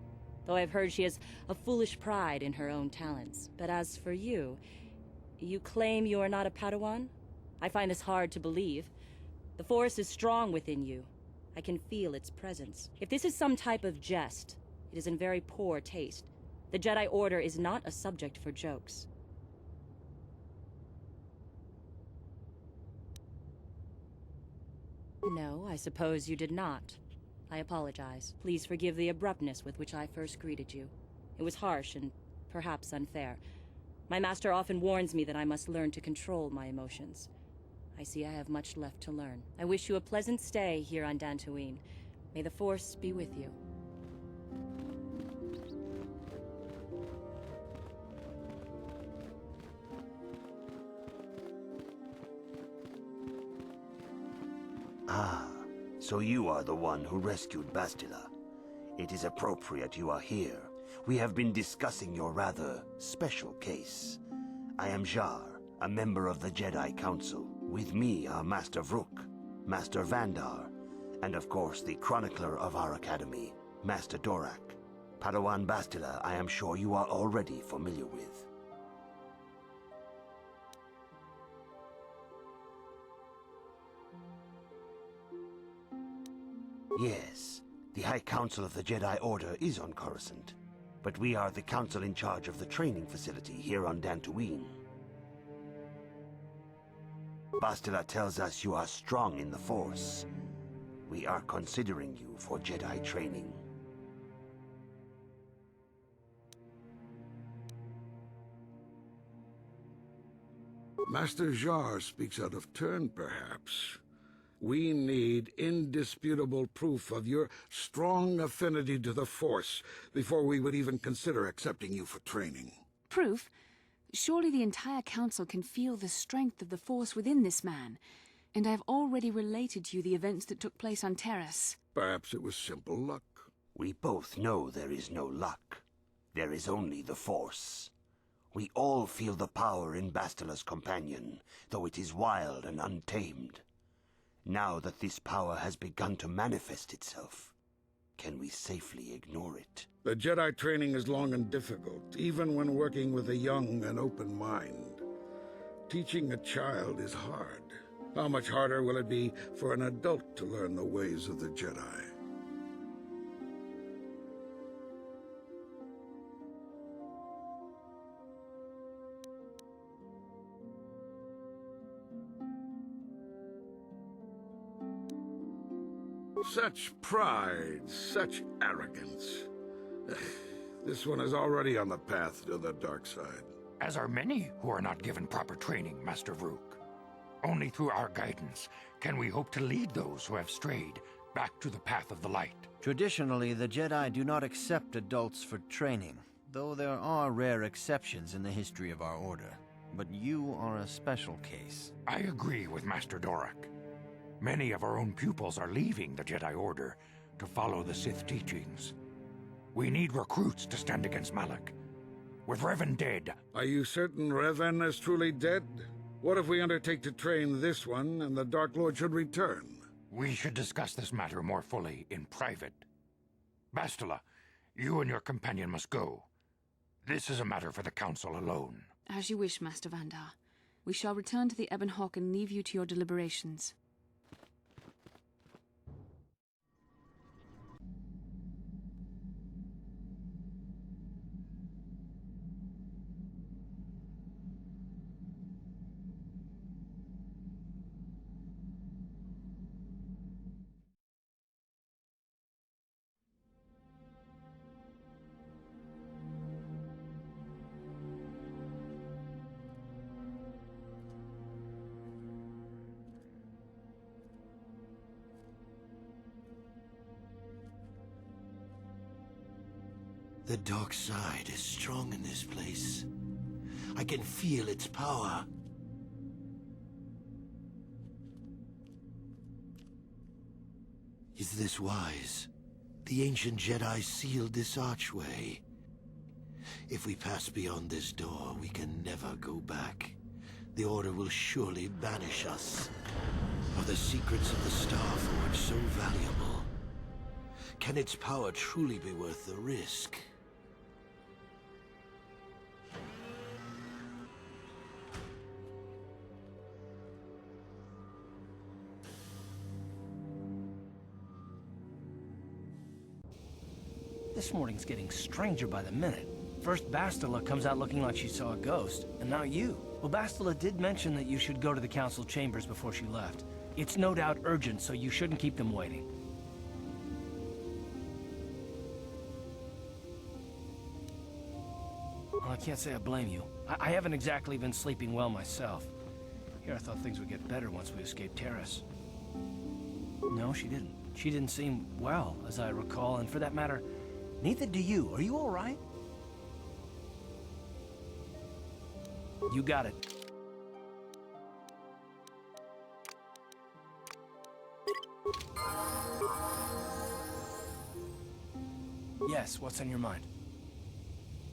Though I've heard she has a foolish pride in her own talents. But as for you, you claim you are not a Padawan? I find this hard to believe. The Force is strong within you. I can feel its presence. If this is some type of jest, it is in very poor taste. The Jedi Order is not a subject for jokes. No, I suppose you did not. I apologize. Please forgive the abruptness with which I first greeted you. It was harsh and perhaps unfair. My master often warns me that I must learn to control my emotions. I see I have much left to learn. I wish you a pleasant stay here on Dantooine. May the Force be with you. Ah, so you are the one who rescued Bastila. It is appropriate you are here. We have been discussing your rather special case. I am Jar, a member of the Jedi Council. With me are Master Vrook, Master Vandar, and of course the chronicler of our academy, Master Dorak. Padawan Bastila, I am sure you are already familiar with. Yes, the High Council of the Jedi Order is on Coruscant, but we are the council in charge of the training facility here on Dantooine. Bastila tells us you are strong in the Force. We are considering you for Jedi training. Master Jar speaks out of turn, perhaps. We need indisputable proof of your strong affinity to the Force before we would even consider accepting you for training. Proof? Surely the entire Council can feel the strength of the Force within this man. And I've already related to you the events that took place on Terrace. Perhaps it was simple luck. We both know there is no luck. There is only the Force. We all feel the power in Bastila's companion, though it is wild and untamed. Now that this power has begun to manifest itself, can we safely ignore it? The Jedi training is long and difficult, even when working with a young and open mind. Teaching a child is hard. How much harder will it be for an adult to learn the ways of the Jedi? Such pride, such arrogance. This one is already on the path to the dark side. As are many who are not given proper training, Master Vrook. Only through our guidance can we hope to lead those who have strayed back to the path of the light. Traditionally, the Jedi do not accept adults for training, though there are rare exceptions in the history of our order. But you are a special case. I agree with Master Dorak. Many of our own pupils are leaving the Jedi Order to follow the Sith teachings. We need recruits to stand against Malak. With Revan dead... Are you certain Revan is truly dead? What if we undertake to train this one and the Dark Lord should return? We should discuss this matter more fully in private. Bastila, you and your companion must go. This is a matter for the Council alone. As you wish, Master Vandar. We shall return to the Ebon Hawk and leave you to your deliberations. The dark side is strong in this place. I can feel its power. Is this wise? The ancient Jedi sealed this archway. If we pass beyond this door, we can never go back. The Order will surely banish us. Are the secrets of the Star Forge so valuable? Can its power truly be worth the risk? This morning's getting stranger by the minute. First Bastila comes out looking like she saw a ghost, and now you. Well, Bastila did mention that you should go to the council chambers before she left. It's no doubt urgent, so you shouldn't keep them waiting. Well, I can't say I blame you. I haven't exactly been sleeping well myself. Here I thought things would get better once we escaped Terrace. No, she didn't. She didn't seem well, as I recall, and for that matter, neither do you. Are you all right? You got it. Yes, what's on your mind?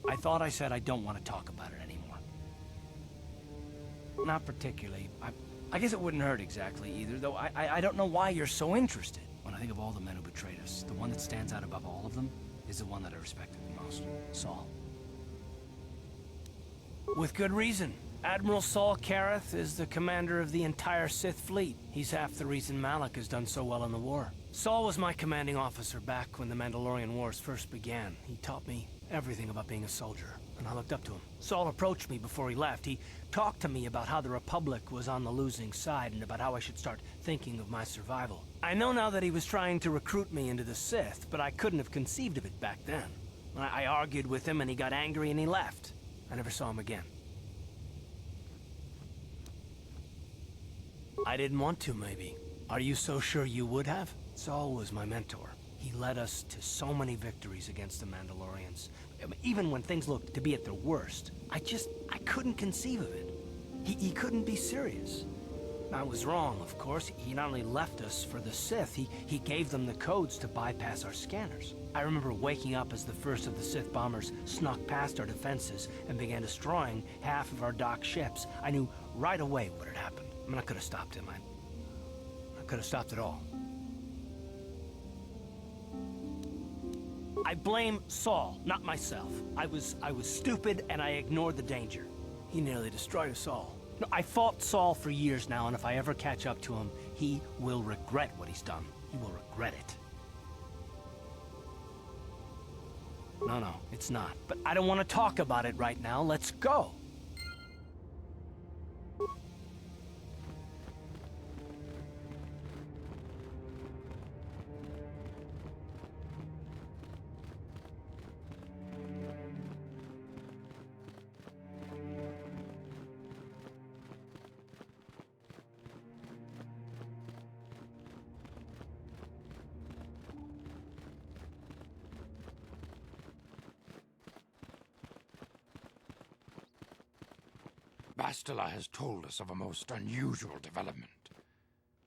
I thought I said I don't want to talk about it anymore. Not particularly. I guess it wouldn't hurt exactly either, though I don't know why you're so interested. When I think of all the men who betrayed us, the one that stands out above all of them is the one that I respected the most, Saul. With good reason. Admiral Saul Kareth is the commander of the entire Sith fleet. He's half the reason Malak has done so well in the war. Saul was my commanding officer back when the Mandalorian Wars first began. He taught me everything about being a soldier, and I looked up to him. Saul approached me before he left. He talked to me about how the Republic was on the losing side and about how I should start thinking of my survival. I know now that he was trying to recruit me into the Sith, but I couldn't have conceived of it back then. I argued with him and he got angry and he left. I never saw him again. I didn't want to, maybe. Are you so sure you would have? Saul was my mentor. He led us to so many victories against the Mandalorians. Even when things looked to be at their worst. I couldn't conceive of it. He couldn't be serious. I was wrong, of course. He not only left us for the Sith, he gave them the codes to bypass our scanners. I remember waking up as the first of the Sith bombers snuck past our defenses and began destroying half of our docked ships. I knew right away what had happened. I mean, I could have stopped him. I could have stopped it all. I blame Saul, not myself. I was stupid and I ignored the danger. He nearly destroyed us all. No, I fought Saul for years now, and if I ever catch up to him, he will regret what he's done. He will regret it. No, it's not. But I don't want to talk about it right now. Let's go. Bastila has told us of a most unusual development.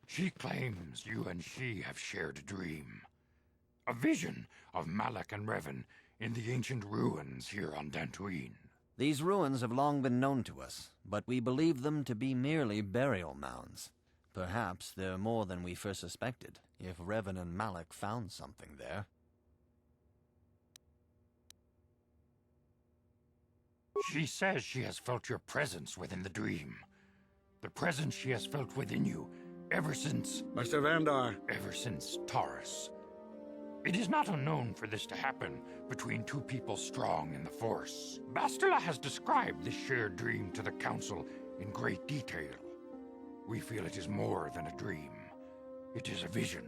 She claims you and she have shared a dream. A vision of Malak and Revan in the ancient ruins here on Dantooine. These ruins have long been known to us, but we believe them to be merely burial mounds. Perhaps they're more than we first suspected, if Revan and Malak found something there. She says she has felt your presence within the dream. The presence she has felt within you ever since... Master Vandar. Ever since Taurus. It is not unknown for this to happen between two people strong in the Force. Bastila has described this shared dream to the Council in great detail. We feel it is more than a dream. It is a vision.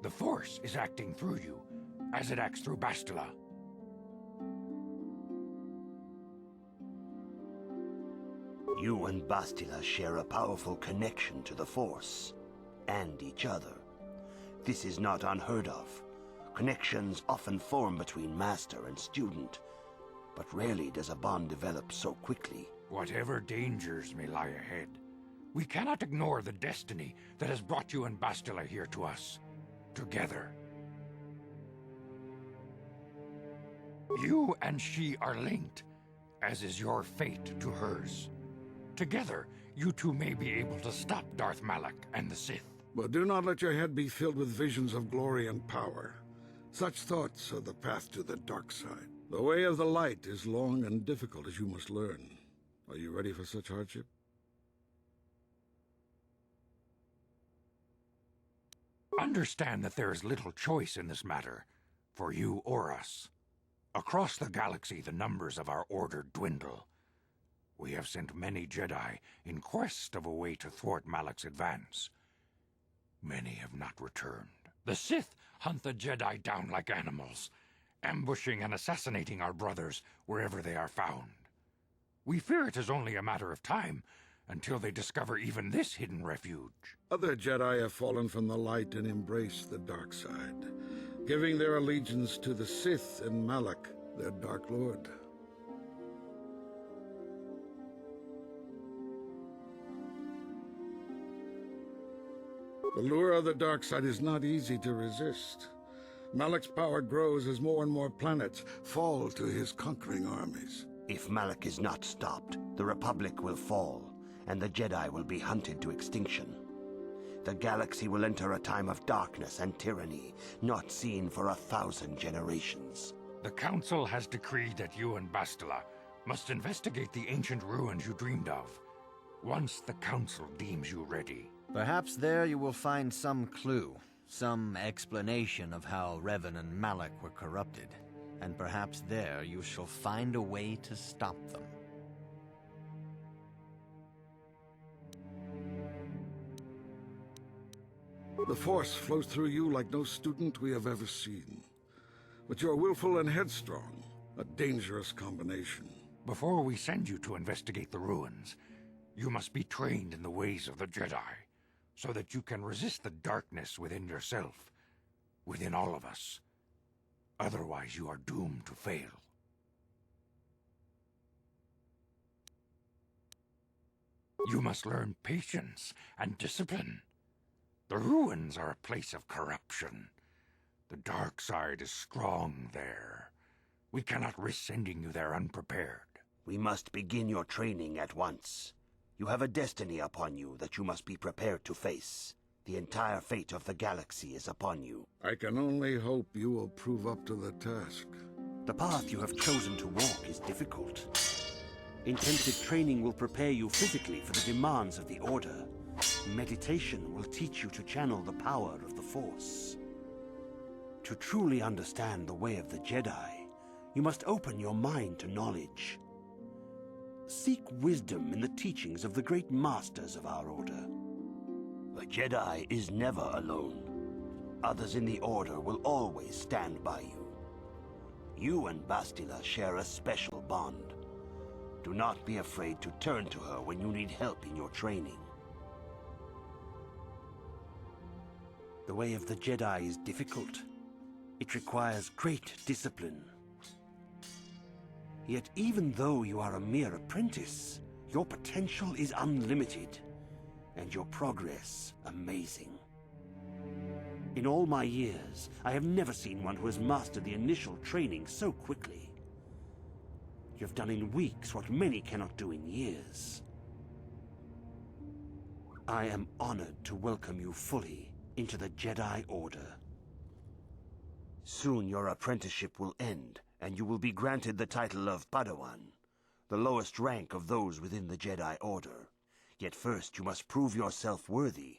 The Force is acting through you, as it acts through Bastila. You and Bastila share a powerful connection to the Force, and each other. This is not unheard of. Connections often form between master and student, but rarely does a bond develop so quickly. Whatever dangers may lie ahead, we cannot ignore the destiny that has brought you and Bastila here to us, together. You and she are linked, as is your fate to hers. Together, you two may be able to stop Darth Malak and the Sith. But do not let your head be filled with visions of glory and power. Such thoughts are the path to the dark side. The way of the light is long and difficult, as you must learn. Are you ready for such hardship? Understand that there is little choice in this matter, for you or us. Across the galaxy, the numbers of our order dwindle. We have sent many Jedi in quest of a way to thwart Malak's advance. Many have not returned. The Sith hunt the Jedi down like animals, ambushing and assassinating our brothers wherever they are found. We fear it is only a matter of time until they discover even this hidden refuge. Other Jedi have fallen from the light and embraced the dark side, giving their allegiance to the Sith and Malak, their Dark Lord. The lure of the dark side is not easy to resist. Malak's power grows as more and more planets fall to his conquering armies. If Malak is not stopped, the Republic will fall, and the Jedi will be hunted to extinction. The galaxy will enter a time of darkness and tyranny, not seen for 1,000 generations. The Council has decreed that you and Bastila must investigate the ancient ruins you dreamed of, once the Council deems you ready. Perhaps there you will find some clue, some explanation of how Revan and Malak were corrupted, and perhaps there you shall find a way to stop them. The Force flows through you like no student we have ever seen. But you are willful and headstrong, a dangerous combination. Before we send you to investigate the ruins, you must be trained in the ways of the Jedi, so that you can resist the darkness within yourself, within all of us. Otherwise, you are doomed to fail. You must learn patience and discipline. The ruins are a place of corruption. The dark side is strong there. We cannot risk sending you there unprepared. We must begin your training at once. You have a destiny upon you that you must be prepared to face. The entire fate of the galaxy is upon you. I can only hope you will prove up to the task. The path you have chosen to walk is difficult. Intensive training will prepare you physically for the demands of the Order. Meditation will teach you to channel the power of the Force. To truly understand the way of the Jedi, you must open your mind to knowledge. Seek wisdom in the teachings of the great masters of our Order. A Jedi is never alone. Others in the Order will always stand by you. You and Bastila share a special bond. Do not be afraid to turn to her when you need help in your training. The way of the Jedi is difficult. It requires great discipline. Yet even though you are a mere apprentice, your potential is unlimited, and your progress amazing. In all my years, I have never seen one who has mastered the initial training so quickly. You have done in weeks what many cannot do in years. I am honored to welcome you fully into the Jedi Order. Soon your apprenticeship will end, and you will be granted the title of Padawan, the lowest rank of those within the Jedi Order. Yet first you must prove yourself worthy.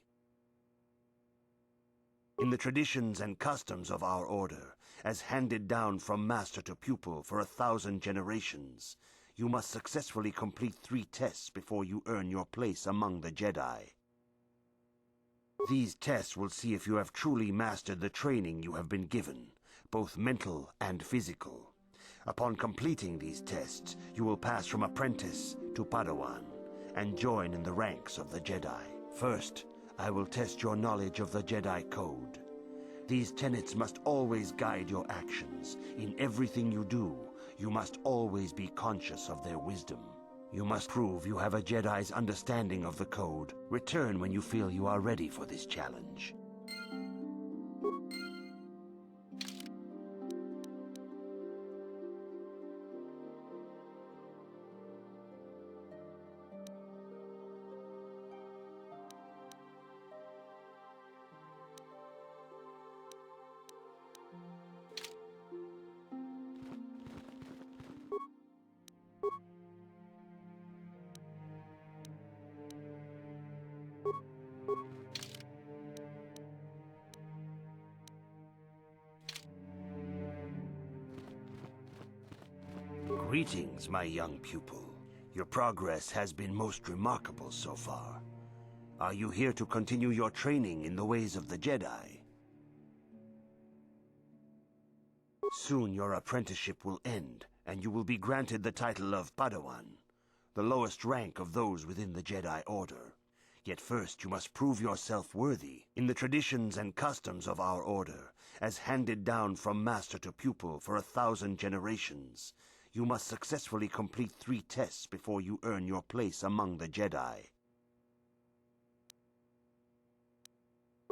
In the traditions and customs of our Order, as handed down from master to pupil for 1,000 generations, you must successfully complete 3 tests before you earn your place among the Jedi. These tests will see if you have truly mastered the training you have been given, both mental and physical. Upon completing these tests, you will pass from apprentice to Padawan and join in the ranks of the Jedi. First, I will test your knowledge of the Jedi Code. These tenets must always guide your actions. In everything you do, you must always be conscious of their wisdom. You must prove you have a Jedi's understanding of the Code. Return when you feel you are ready for this challenge. Greetings, my young pupil. Your progress has been most remarkable so far. Are you here to continue your training in the ways of the Jedi? Soon your apprenticeship will end, and you will be granted the title of Padawan, the lowest rank of those within the Jedi Order. Yet first you must prove yourself worthy. In the traditions and customs of our Order, as handed down from master to pupil for 1,000 generations, you must successfully complete 3 tests before you earn your place among the Jedi.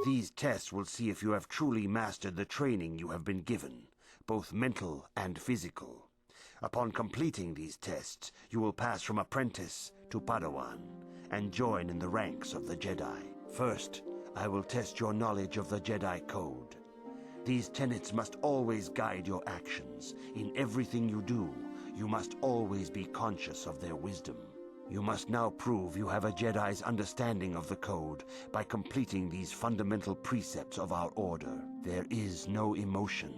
These tests will see if you have truly mastered the training you have been given, both mental and physical. Upon completing these tests, you will pass from apprentice to Padawan and join in the ranks of the Jedi. First, I will test your knowledge of the Jedi Code. These tenets must always guide your actions. In everything you do, you must always be conscious of their wisdom. You must now prove you have a Jedi's understanding of the Code by completing these fundamental precepts of our Order. There is no emotion.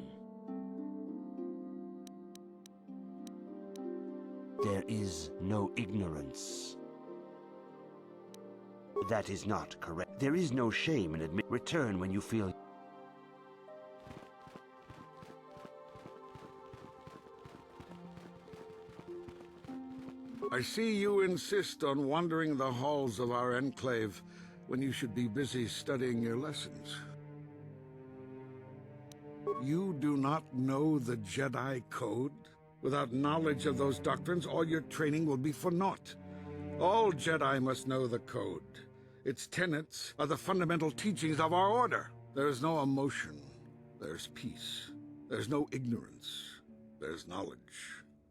There is no ignorance. That is not correct. There is no shame in admitting. Return when you feel. I see you insist on wandering the halls of our enclave when you should be busy studying your lessons. You do not know the Jedi Code? Without knowledge of those doctrines, all your training will be for naught. All Jedi must know the code. Its tenets are the fundamental teachings of our order. There's no emotion. There's peace. There's no ignorance. There's knowledge.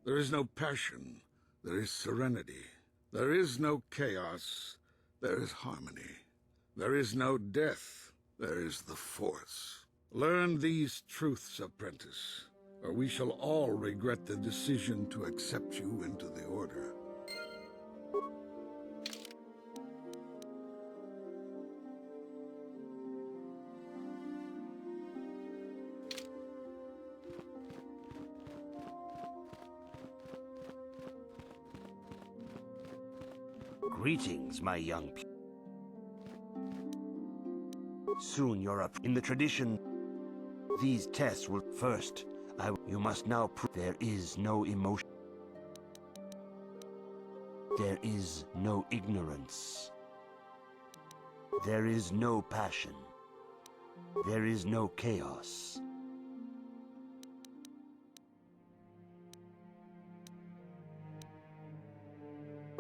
There is no passion. There is serenity. There is no chaos. There is harmony. There is no death. There is the Force. Learn these truths, apprentice, or we shall all regret the decision to accept you into the Order. Greetings, my young Soon you're up in the tradition. These tests will first. You must now prove there is no emotion. There is no ignorance. There is no passion. There is no chaos.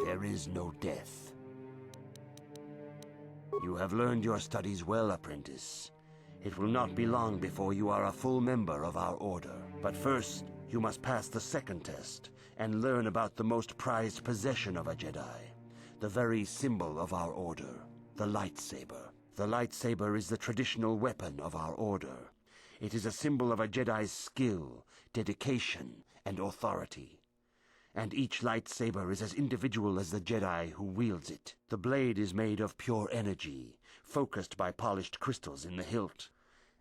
There is no death. You have learned your studies well, apprentice. It will not be long before you are a full member of our order. But first, you must pass the second test and learn about the most prized possession of a Jedi, the very symbol of our order, the lightsaber. The lightsaber is the traditional weapon of our order. It is a symbol of a Jedi's skill, dedication, and authority. And each lightsaber is as individual as the Jedi who wields it. The blade is made of pure energy, focused by polished crystals in the hilt.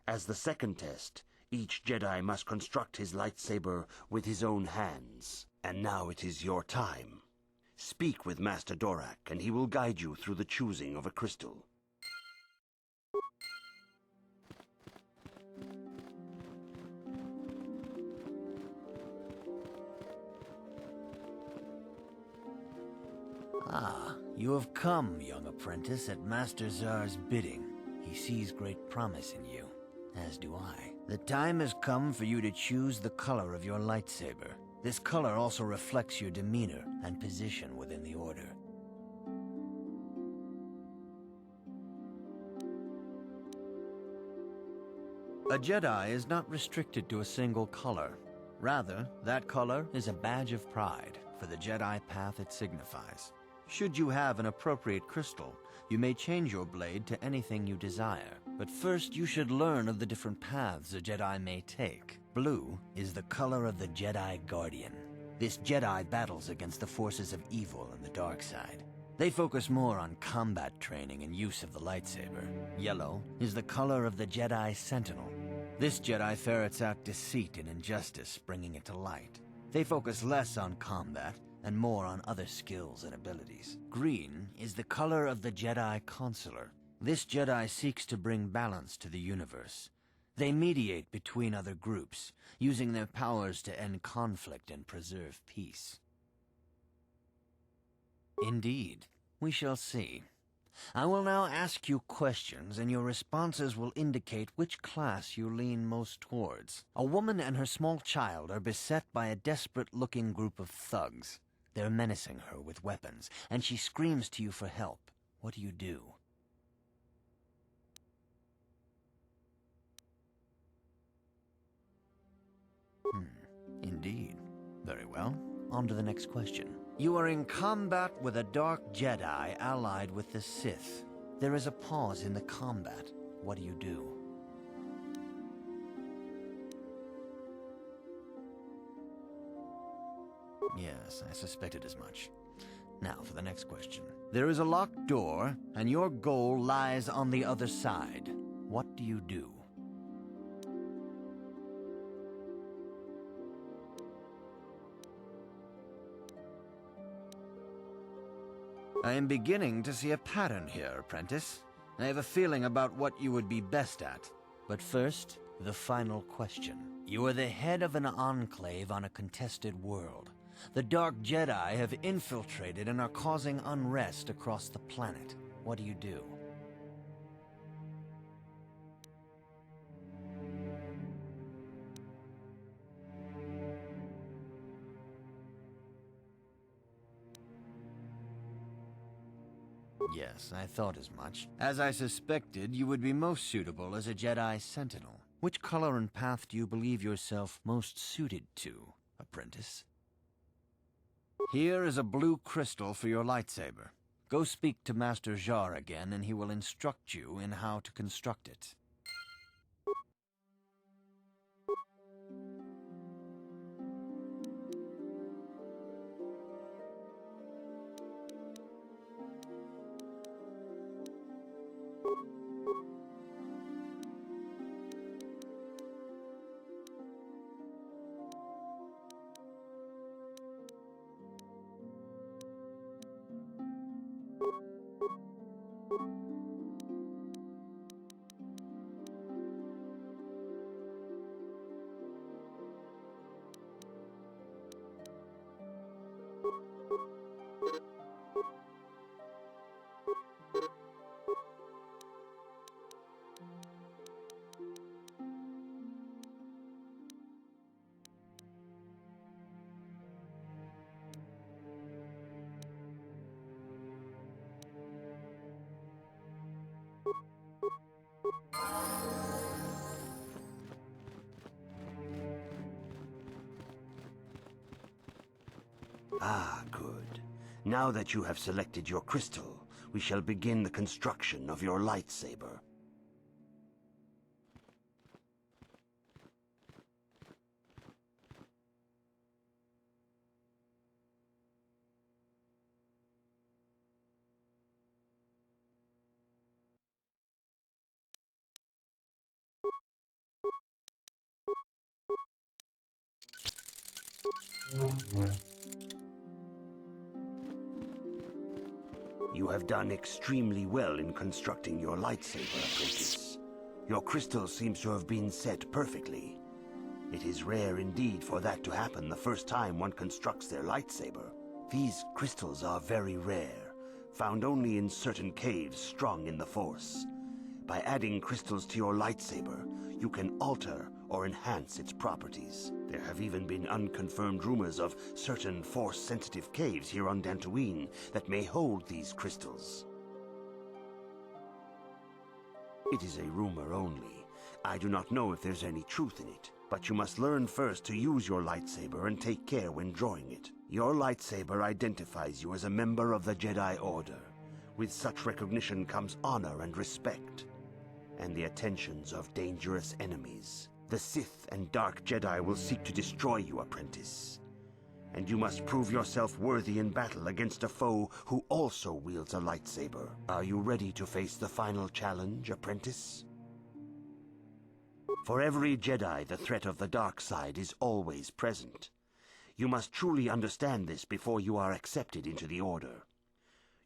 As the second test, each Jedi must construct his lightsaber with his own hands. And now it is your time. Speak with Master Dorak, and he will guide you through the choosing of a crystal. Ah, you have come, young apprentice, at Master Zar's bidding. He sees great promise in you, as do I. The time has come for you to choose the color of your lightsaber. This color also reflects your demeanor and position within the Order. A Jedi is not restricted to a single color. Rather, that color is a badge of pride for the Jedi path it signifies. Should you have an appropriate crystal, you may change your blade to anything you desire. But first you should learn of the different paths a Jedi may take. Blue is the color of the Jedi Guardian. This Jedi battles against the forces of evil and the dark side. They focus more on combat training and use of the lightsaber. Yellow is the color of the Jedi Sentinel. This Jedi ferrets out deceit and injustice, bringing it to light. They focus less on combat and more on other skills and abilities. Green is the color of the Jedi Consular. This Jedi seeks to bring balance to the universe. They mediate between other groups, using their powers to end conflict and preserve peace. Indeed, we shall see. I will now ask you questions, and your responses will indicate which class you lean most towards. A woman and her small child are beset by a desperate-looking group of thugs. They're menacing her with weapons, and she screams to you for help. What do you do? Indeed. Very well. On to the next question. You are in combat with a dark Jedi allied with the Sith. There is a pause in the combat. What do you do? Yes, I suspected as much. Now for the next question. There is a locked door, and your goal lies on the other side. What do you do? I am beginning to see a pattern here, apprentice. I have a feeling about what you would be best at. But first, the final question. You are the head of an enclave on a contested world. The Dark Jedi have infiltrated and are causing unrest across the planet. What do you do? Yes, I thought as much. As I suspected, you would be most suitable as a Jedi Sentinel. Which color and path do you believe yourself most suited to, apprentice? Here is a blue crystal for your lightsaber. Go speak to Master Jar again, and he will instruct you in how to construct it. Ah, good. Now that you have selected your crystal, we shall begin the construction of your lightsaber. You have done extremely well in constructing your lightsaber, apprentice. Your crystal seems to have been set perfectly. It is rare indeed for that to happen the first time one constructs their lightsaber. These crystals are very rare, found only in certain caves strong in the Force. By adding crystals to your lightsaber, you can alter or enhance its properties. There have even been unconfirmed rumors of certain Force-sensitive caves here on Dantooine that may hold these crystals. It is a rumor only. I do not know if there's any truth in it, but you must learn first to use your lightsaber and take care when drawing it. Your lightsaber identifies you as a member of the Jedi Order. With such recognition comes honor and respect, and the attentions of dangerous enemies. The Sith and Dark Jedi will seek to destroy you, apprentice. And you must prove yourself worthy in battle against a foe who also wields a lightsaber. Are you ready to face the final challenge, apprentice? For every Jedi, the threat of the dark side is always present. You must truly understand this before you are accepted into the Order.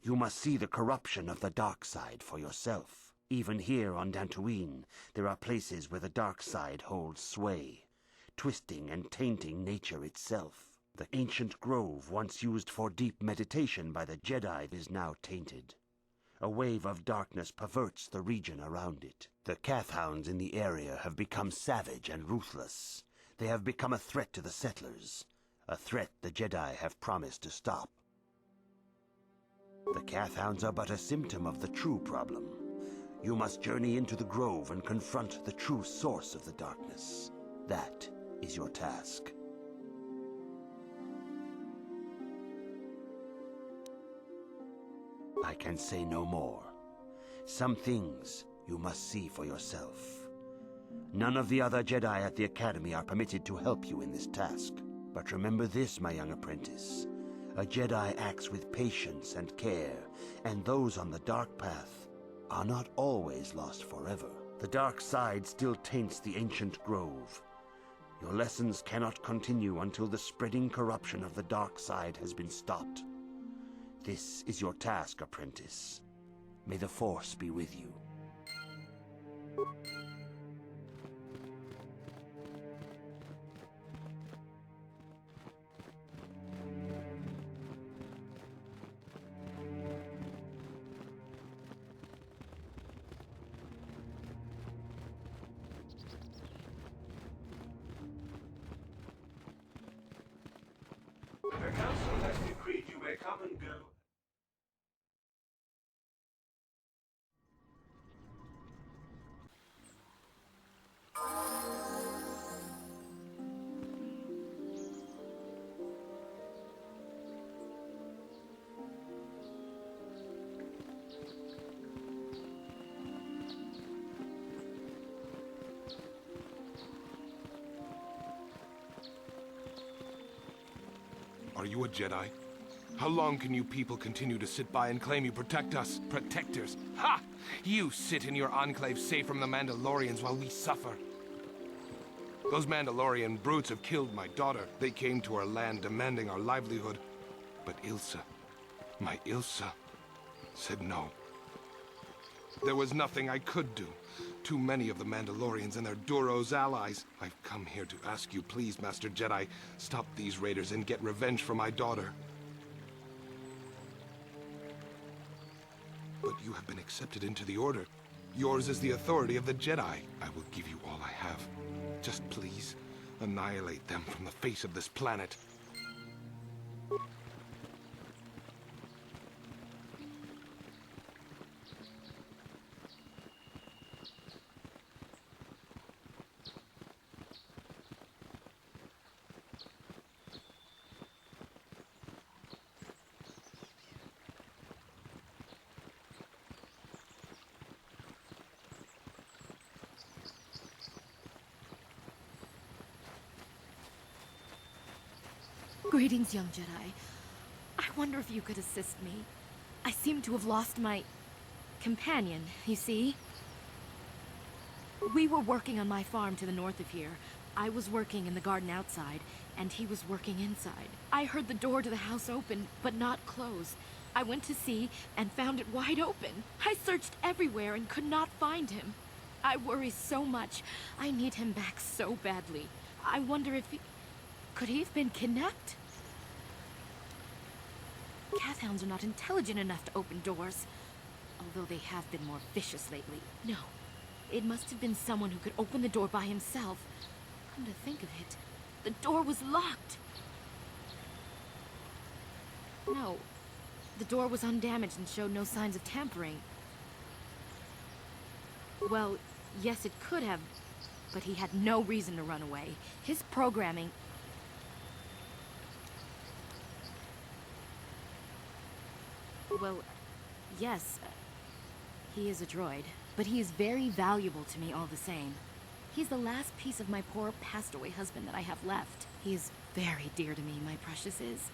You must see the corruption of the dark side for yourself. Even here on Dantooine, there are places where the dark side holds sway, twisting and tainting nature itself. The ancient grove once used for deep meditation by the Jedi is now tainted. A wave of darkness perverts the region around it. The Kathhounds in the area have become savage and ruthless. They have become a threat to the settlers, a threat the Jedi have promised to stop. The Kathhounds are but a symptom of the true problem. You must journey into the grove and confront the true source of the darkness. That is your task. I can say no more. Some things you must see for yourself. None of the other Jedi at the Academy are permitted to help you in this task. But remember this, my young apprentice. A Jedi acts with patience and care, and those on the dark path are not always lost forever. The dark side still taints the ancient grove. Your lessons cannot continue until the spreading corruption of the dark side has been stopped. This is your task, apprentice. May the Force be with you. The Council has decreed you may come and go Are you a Jedi? How long can you people continue to sit by and claim you protect us? Protectors? Ha! You sit in your enclave safe from the Mandalorians while we suffer. Those Mandalorian brutes have killed my daughter. They came to our land demanding our livelihood. But Ilsa, my Ilsa, said no. There was nothing I could do. Too many of the Mandalorians and their Duros allies. I've come here to ask you, please, Master Jedi, stop these raiders and get revenge for my daughter. But you have been accepted into the Order. Yours is the authority of the Jedi. I will give you all I have. Just please, annihilate them from the face of this planet. Greetings, young Jedi. I wonder if you could assist me. I seem to have lost my companion, you see? We were working on my farm to the north of here. I was working in the garden outside, and he was working inside. I heard the door to the house open, but not close. I went to see and found it wide open. I searched everywhere and could not find him. I worry so much. I need him back so badly. I wonder if he... Could he have been kidnapped? Cathounds are not intelligent enough to open doors, although they have been more vicious lately. No, it must have been someone who could open the door by himself. Come to think of it, the door was locked. No, the door was undamaged and showed no signs of tampering. Well, yes, it could have, but he had no reason to run away. His programming... Well, yes, he is a droid, but he is very valuable to me all the same. He's the last piece of my poor passed-away husband that I have left. He is very dear to me, my precious is.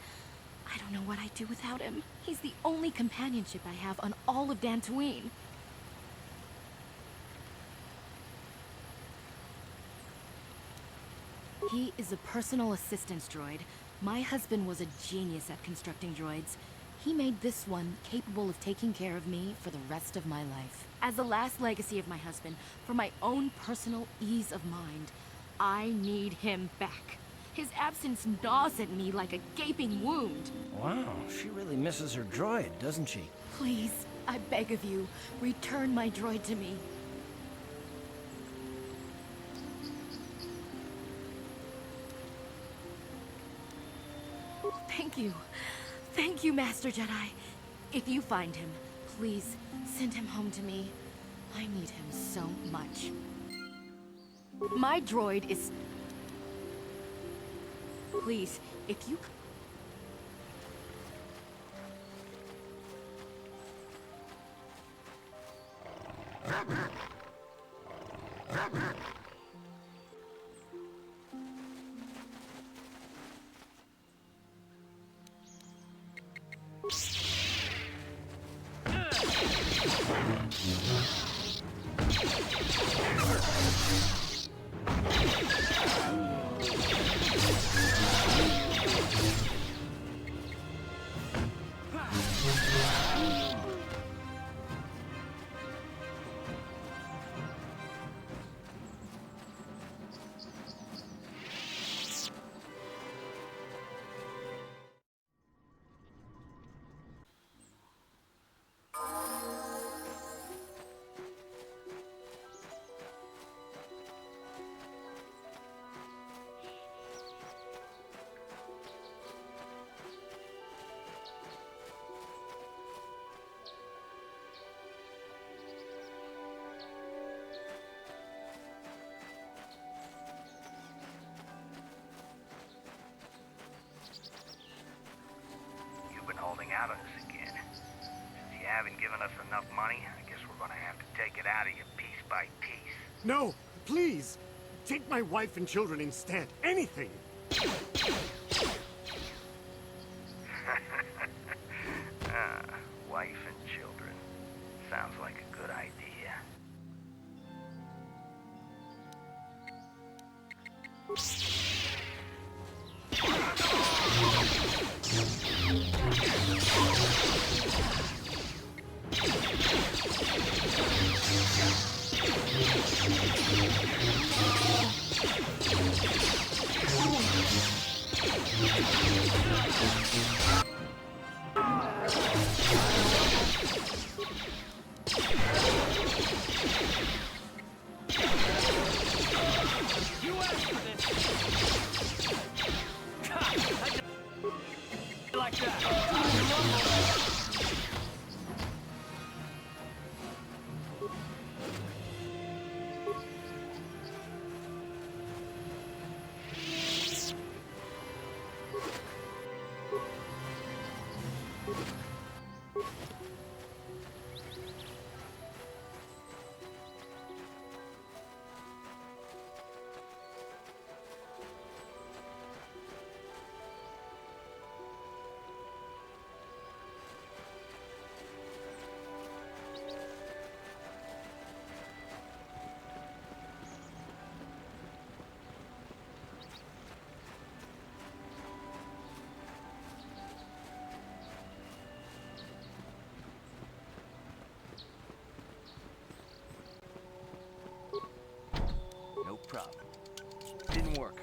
I don't know what I'd do without him. He's the only companionship I have on all of Dantooine. He is a personal assistance droid. My husband was a genius at constructing droids. He made this one capable of taking care of me for the rest of my life. As the last legacy of my husband, for my own personal ease of mind, I need him back. His absence gnaws at me like a gaping wound. Wow, she really misses her droid, doesn't she? Please, I beg of you, return my droid to me. Thank you. Thank you, Master Jedi. If you find him, please send him home to me. I need him so much. My droid is... Please, if you... Holding out on us again. Since you haven't given us enough money, I guess we're gonna have to take it out of you piece by piece. No, please! Take my wife and children instead. Anything! wife and children. Sounds like a good idea. No problem. Didn't work.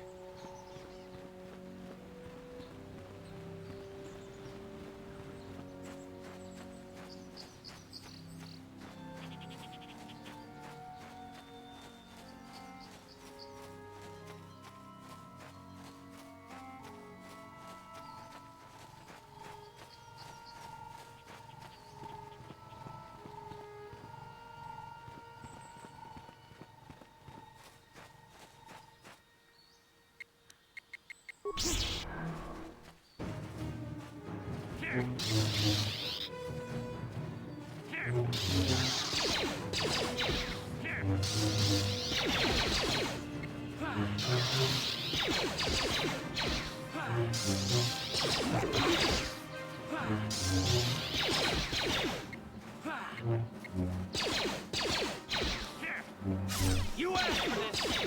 You asked for this!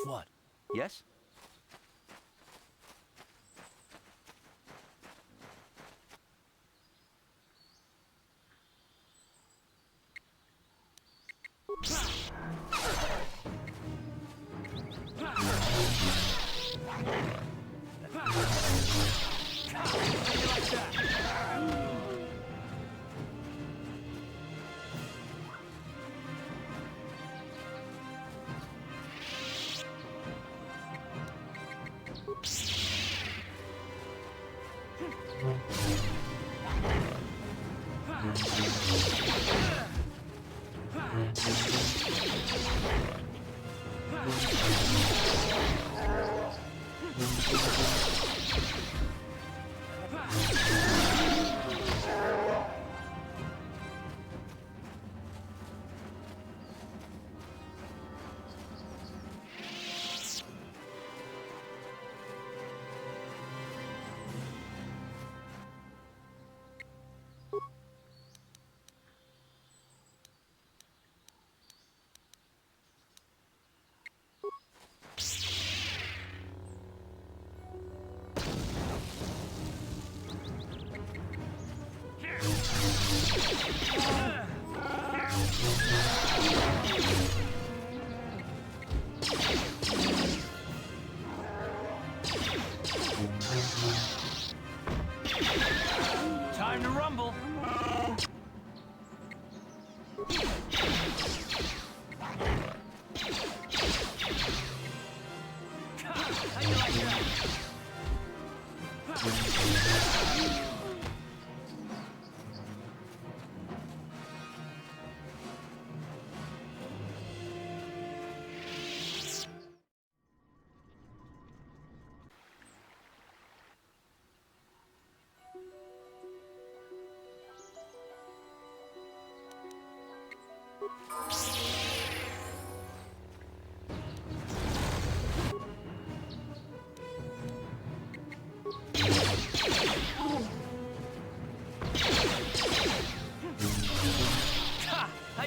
What? Yes?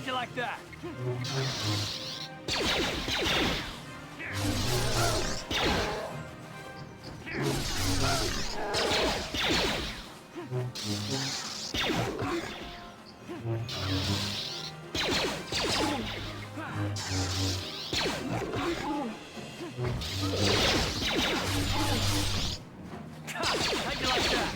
you like that? How'd you like that?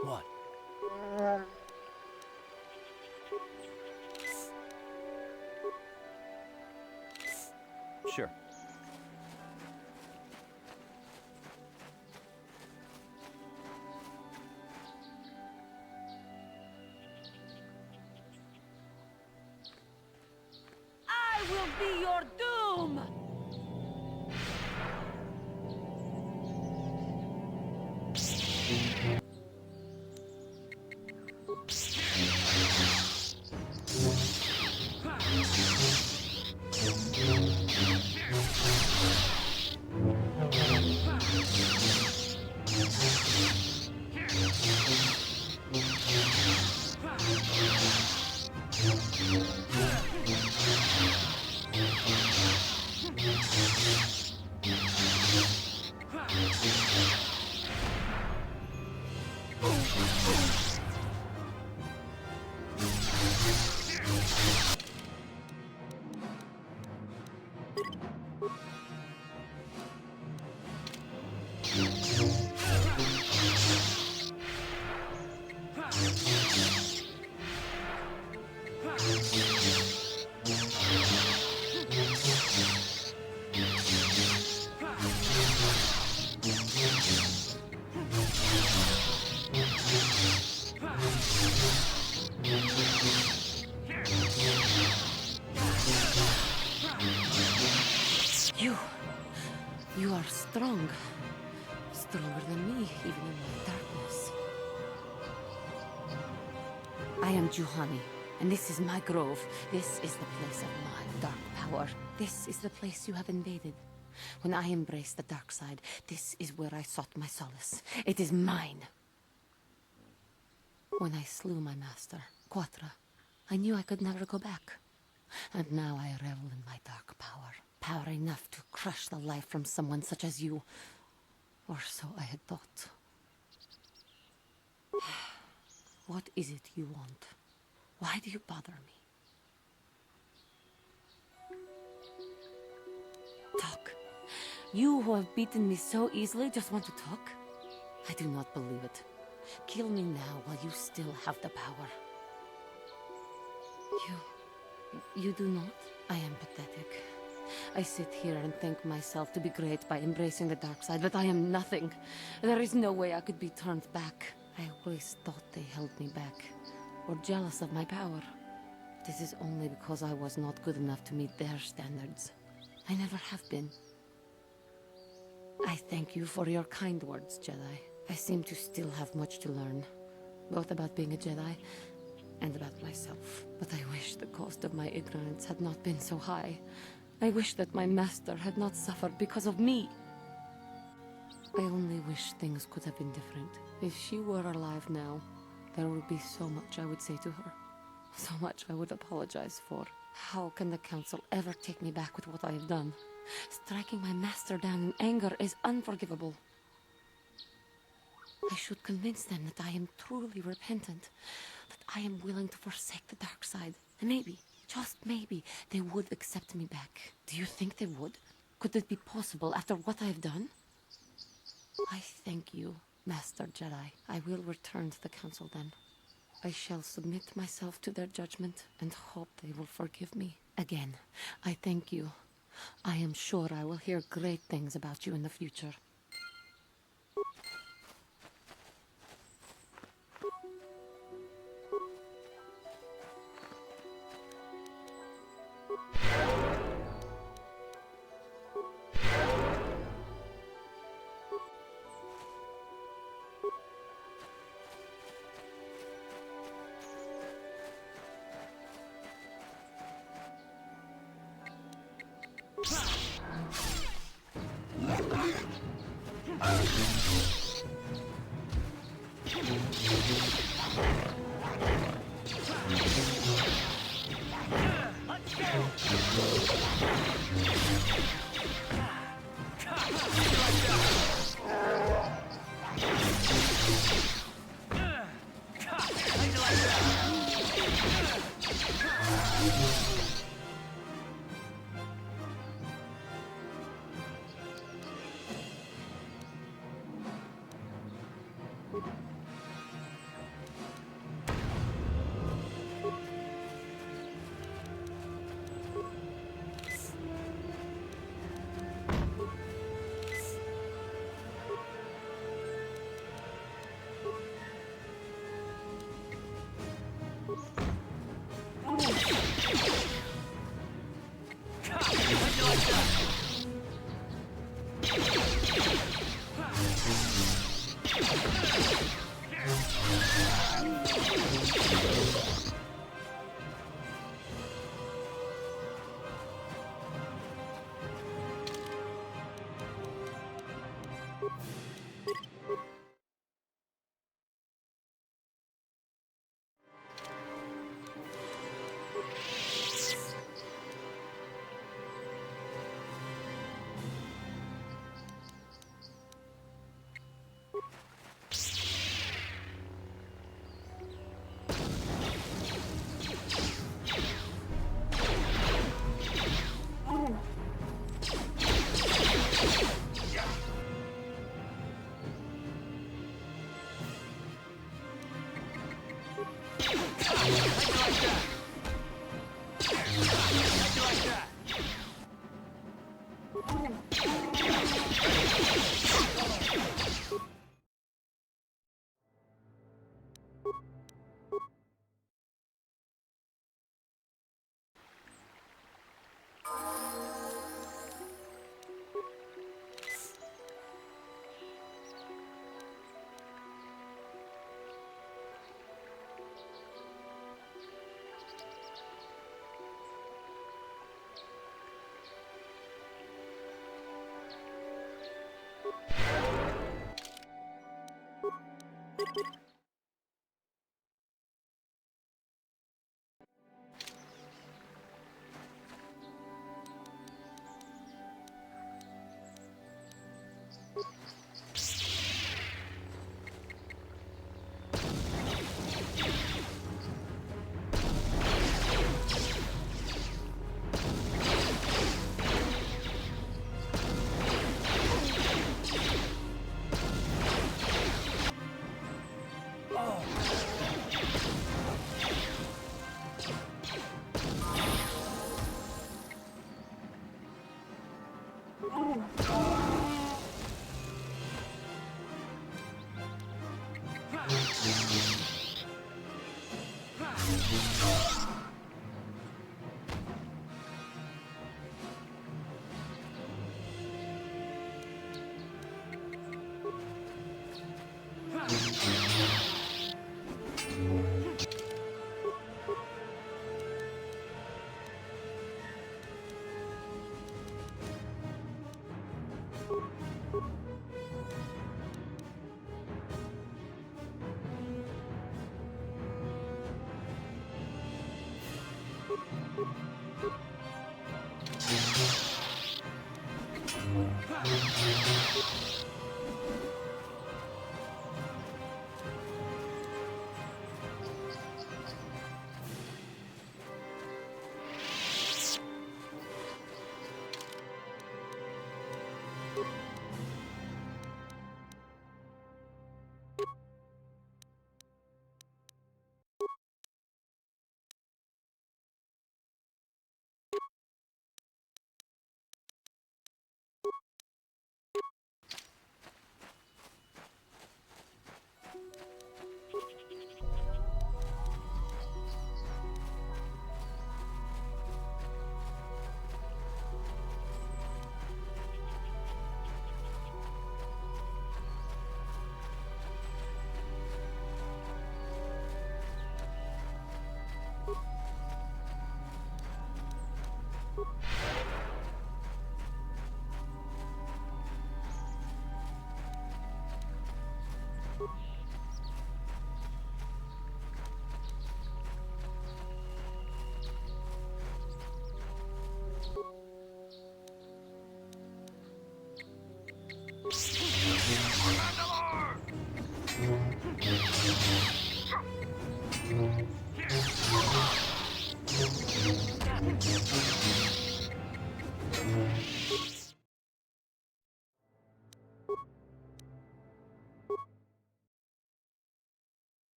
What? Sure. I will be your doom! You are strong. Stronger than me, even in my darkness. I am Juhani, and this is my grove. This is the place of my dark power. This is the place you have invaded. When I embraced the dark side, this is where I sought my solace. It is mine. When I slew my master, Quatra, I knew I could never go back. And now I revel in my dark power. Power enough to crush the life from someone such as you. Or so I had thought. What is it you want? Why do you bother me? Talk. You who have beaten me so easily just want to talk? I do not believe it. Kill me now while you still have the power. You do not? I am pathetic. I sit here and think myself to be great by embracing the dark side, but I am nothing. There is no way I could be turned back. I always thought they held me back, or jealous of my power. This is only because I was not good enough to meet their standards. I never have been. I thank you for your kind words, Jedi. I seem to still have much to learn, both about being a Jedi and about myself. But I wish the cost of my ignorance had not been so high. I wish that my master had not suffered because of me. I only wish things could have been different. If she were alive now, there would be so much I would say to her. So much I would apologize for. How can the Council ever take me back with what I have done? Striking my master down in anger is unforgivable. I should convince them that I am truly repentant, that I am willing to forsake the dark side. And maybe, just maybe, they would accept me back. Do you think they would? Could it be possible after what I have done? I thank you, Master Jedi. I will return to the Council then. I shall submit myself to their judgment and hope they will forgive me. Again, I thank you. I am sure I will hear great things about you in the future.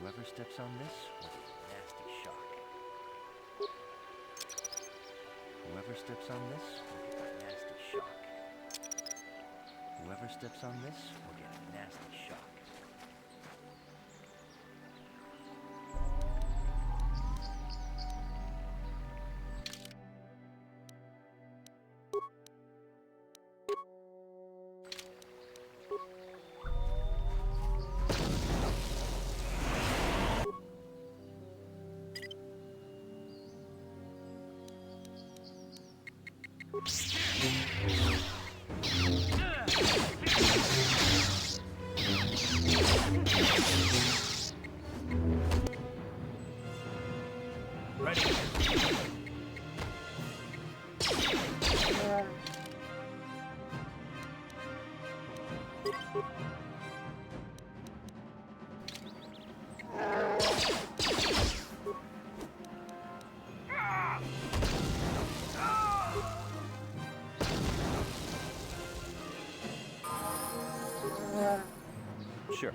Whoever steps on this will get a nasty shock. Whoever steps on this will get a nasty shock. Whoever steps on this will get a nasty shock. Sure.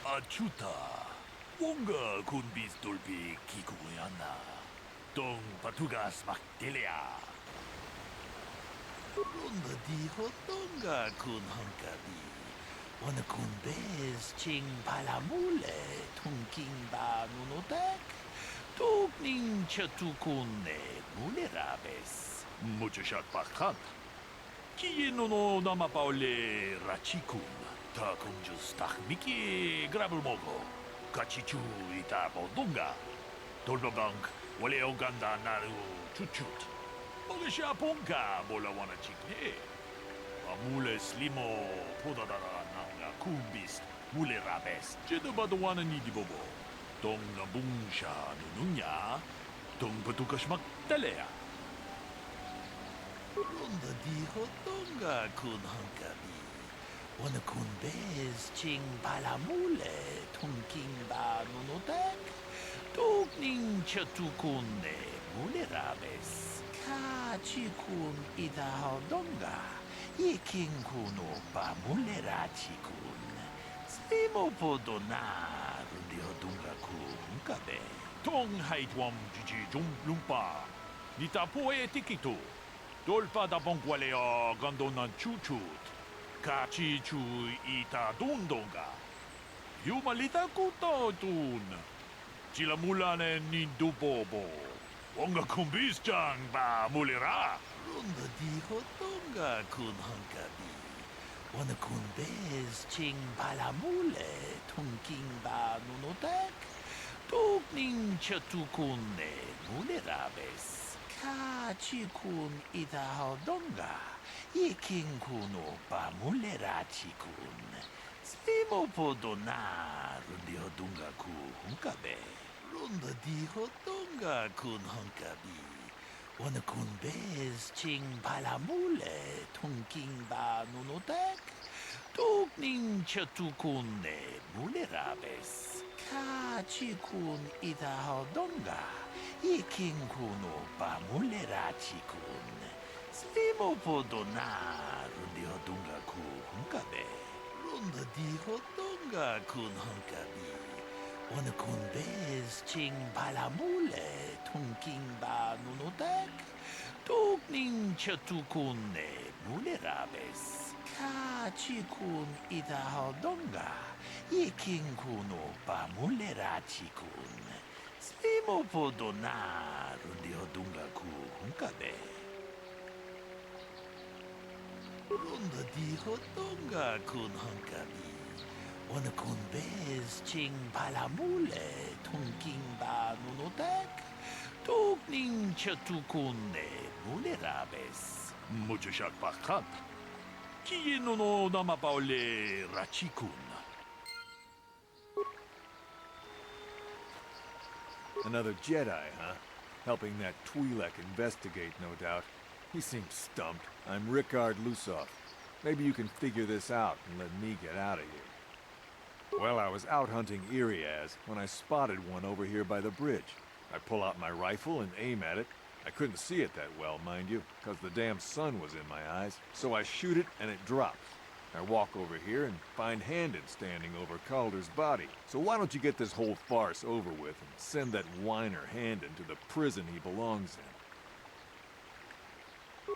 Achuta. Wonga kun bis dolbi kikuyanna. Dong patugas makdelia. Ronda di hotonga kun hankabi. Wana kun bez ching palamule tunking ba nunotek. Tukning chatukune mulerabes. Muchashat bakhan. Kieno no namapaule rachikun. Ta kunjus takmiki grabulmogo. Kachichu ita bodunga. Dolbabank wale oganda naru chuchut. Ogesha ponka bola wana chikne. Amule slimo podadara nanga kumbis mule rabes. Jedo badwana nidi bobo. Dong na bungsha nununya. Dong patukashmak talea. Ronda di hotonga kun hankabi. Wana kun bez ching palamule tunking ba nunotek. Tukning chatukune mule rabes. Ka chikun ida hodonga. Yiking kuno ba mule rachikun. Slimo podona rundi hodunga kun kabe. Tong haitwam jiji jum lumpa. Nita poe tikito. Dolpa da bongwalea gandonan chuchut. Kachi chu ita dundonga. Yumalita kuto tun. Chilamulane nindubobo. Onga kumbis chang ba mulira. Runda di hotonga kun hankabi. Wana kun bez ching balamule tunking ba nunotek. Tukning chatukune mulerabes. Kachi kun ida hodonga. Yiking kuno ba mulerachi kun. Slimo podona rundi hodunga ku hunkabe. Runda di hodunga kun hunkabi. Wana kun bez ching palamule tunking ba nunotek. Tukning chatukune mulerabes. Kachi kun ida hodonga. Yiking kuno ba mulerachi kun. Slimo podona rundi hodunga ku hunkabe. Runda di hodunga kun hunkabi. Wana kun bez ching palamule tunking ba nunotek. Tukning chatukune mulerabes. Kachi kun ida hodonga. Yiking kuno ba mulerachi kun. Slimo podona rundi hodunga ku hunkabe. Runda di hodonga kun hankabi. Wana kun bez ching palamule tunking ba nunotek. Tukning chatukune mulerabes. Muchashak bakhan. Kieno no namapaule rachikun. Another Jedi, huh? Helping that Twi'lek investigate, no doubt. He seems stumped. I'm Rickard Lusoff. Maybe you can figure this out and let me get out of here. Well, I was out hunting Iriaz when I spotted one over here by the bridge. I pull out my rifle and aim at it. I couldn't see it that well, mind you, because the damn sun was in my eyes. So I shoot it and it drops. I walk over here and find Handon standing over Calder's body. So why don't you get this whole farce over with and send that whiner Handon to the prison he belongs in?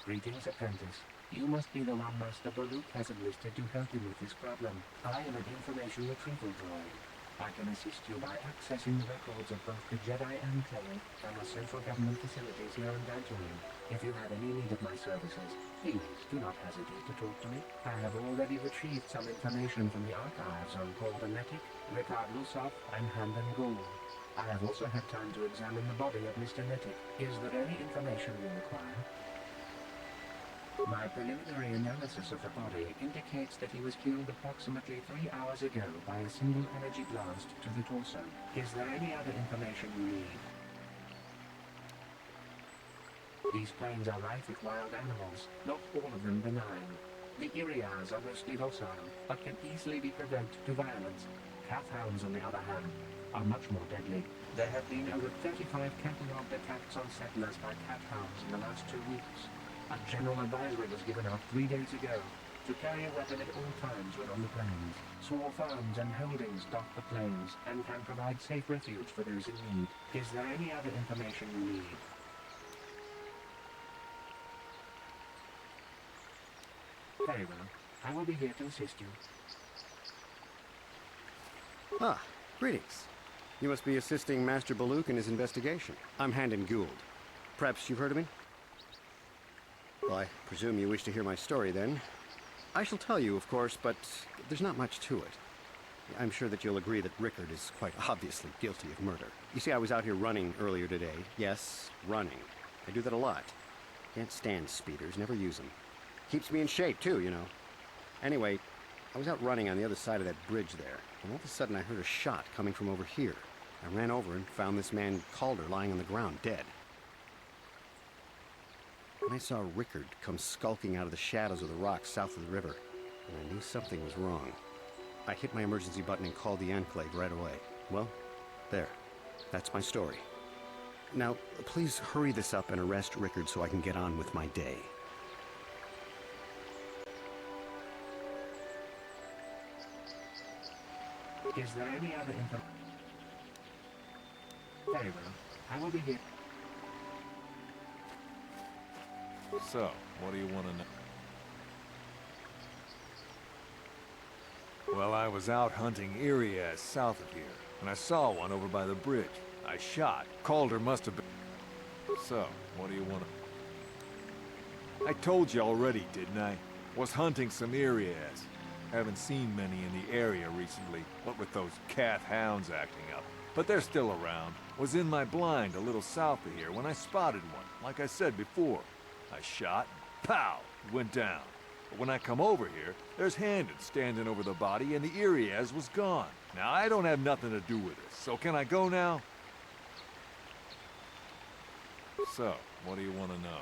Greetings, apprentice. You must be the one Master Baruch has enlisted to help him with this problem. I am an information retrieval droid. I can assist you by accessing the records of both the Jedi Enclave and the central government facilities here on Dantooine. If you have any need of my services, please do not hesitate to talk to me. I have already retrieved some information from the archives on Paul the Metic, Rickard Lusoff, and Handon Gould. I have also had time to examine the body of Mr. Metic. Is there any information you require? My preliminary analysis of the body indicates that he was killed approximately 3 hours ago by a single energy blast to the torso. Is there any other information you need? These plains are rife with wild animals, not all of them benign. The Irias are mostly docile, but can easily be provoked to violence. Cathounds, on the other hand, are much more deadly. There have been over 35 cataloged attacks on settlers by cathounds in the last 2 weeks. A general advisory was given out 3 days ago. To carry a weapon at all times when on the plains. Small farms and holdings dot the plains and can provide safe refuge for those in need. Is there any other information you need? Very well. I will be here to assist you. Ah, greetings. You must be assisting Master Baluk in his investigation. I'm Handon Gould. Perhaps you've heard of me? Well, I presume you wish to hear my story, then. I shall tell you, of course, but there's not much to it. I'm sure that you'll agree that Rickard is quite obviously guilty of murder. You see, I was out here running earlier today. Yes, running. I do that a lot. Can't stand speeders, never use them. Keeps me in shape, too, you know. Anyway, I was out running on the other side of that bridge there, and all of a sudden I heard a shot coming from over here. I ran over and found this man Calder lying on the ground, dead. And I saw Rickard come skulking out of the shadows of the rocks south of the river, and I knew something was wrong. I hit my emergency button and called the Enclave right away. Well, there. That's my story. Now, please hurry this up and arrest Rickard so I can get on with my day. Is there any other information? Very well. I will be here. So, what do you want to know? Well, I was out hunting Irias south of here, and I saw one over by the bridge. I shot. Calder must have been... So, what do you want to... I told you already, didn't I? Was hunting some Irias. Haven't seen many in the area recently, what with those cat hounds acting up. But they're still around. Was in my blind a little south of here when I spotted one, like I said before. I shot, and pow, it went down. But when I come over here, there's Handon standing over the body and the Irias was gone. Now, I don't have nothing to do with this, so can I go now? So, what do you want to know?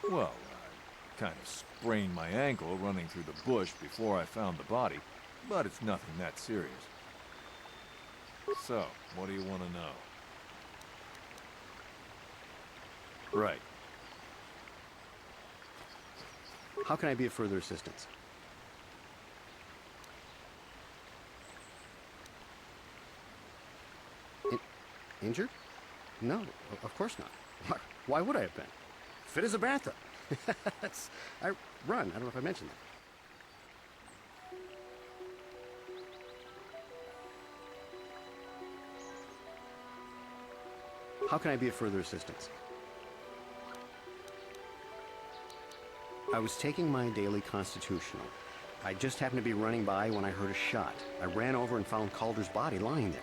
Well, I kind of sprained my ankle running through the bush before I found the body, but it's nothing that serious. So, what do you want to know? Right. How can I be of further assistance? Injured? No, of course not. Why would I have been? Fit as a bathtub. I run. I don't know if I mentioned that. How can I be of further assistance? I was taking my daily constitutional. I just happened to be running by when I heard a shot. I ran over and found Calder's body lying there.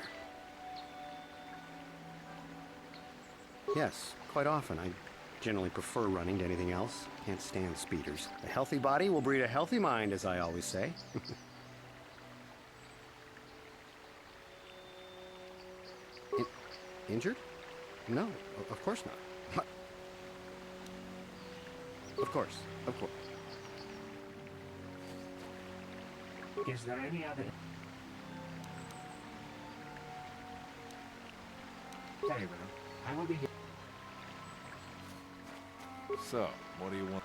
Yes, quite often. I generally prefer running to anything else. Can't stand speeders. A healthy body will breed a healthy mind, as I always say. Injured? No, of course not. Of course, of course. Is there any other... Very well. I will be here. So, what do you want?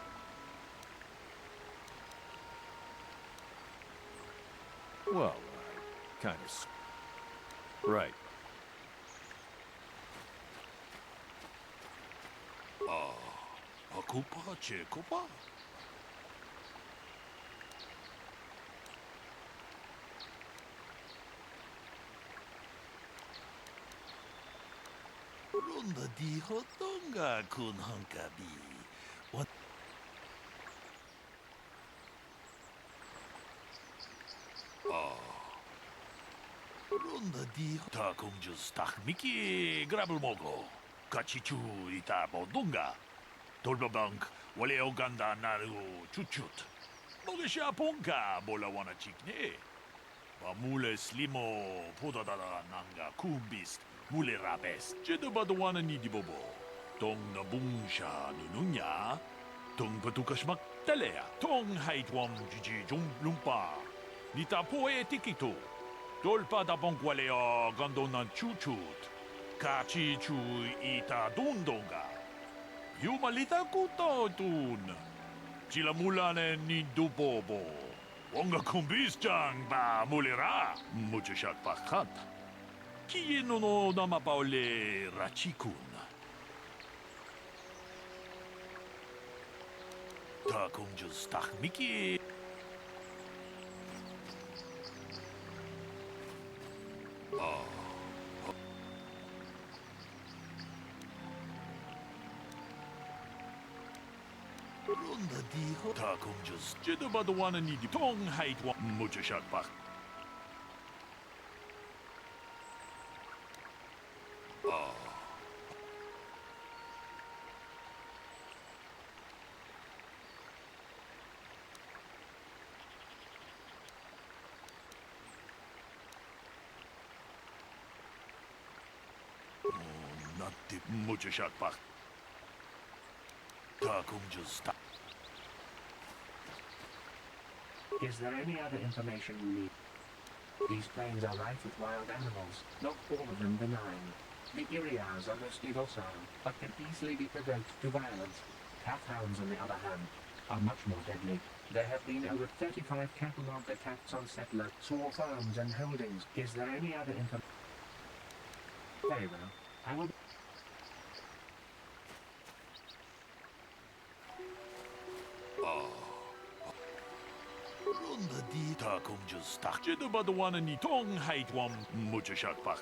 Well, I kind of... Right. Akupa, Chekopa? Ronda di hotonga kun hankabi. What? Ronda di ta kung just takmiki grabel mogo. Kachichu ita bodunga. Tolbabank wale oganda naru chuchut. Mogesha ponka bola wana chikne. Bamule slimo podadada nanga kumbist. Mule rabes, Jedi badawana ni dibobo. Tong na bungsha nununya. Tong patukashmak talea. Tong haitwam jiji jung lumpa. Nita poe tikito. Dolpa da bonkwalea gandona chuchut. Kachi chu ita dondonga. Jumalita kutotun. Sila mulane ni dubobo. Wonga kumbisjang ba mulira. Muchashak pakat. Kieno no namapaole rachikun. Ta kung just Miki. Runda diho ta kung just Jedi badawana ni di tong height wa muchashak pak. Not the muchashak pak. Ta kung just Is there any other information you need? These plains are rife with wild animals, not all of them benign. The Iriars are mostly docile, but can easily be provoked to violence. Cathounds, on the other hand, are much more deadly. There have been over 35 catalogue attacks on settlers, small farms and holdings. Is there any other information? Very well. I will... Runda di ta kung just Jedi badawana ni tong height wam muchashak pak.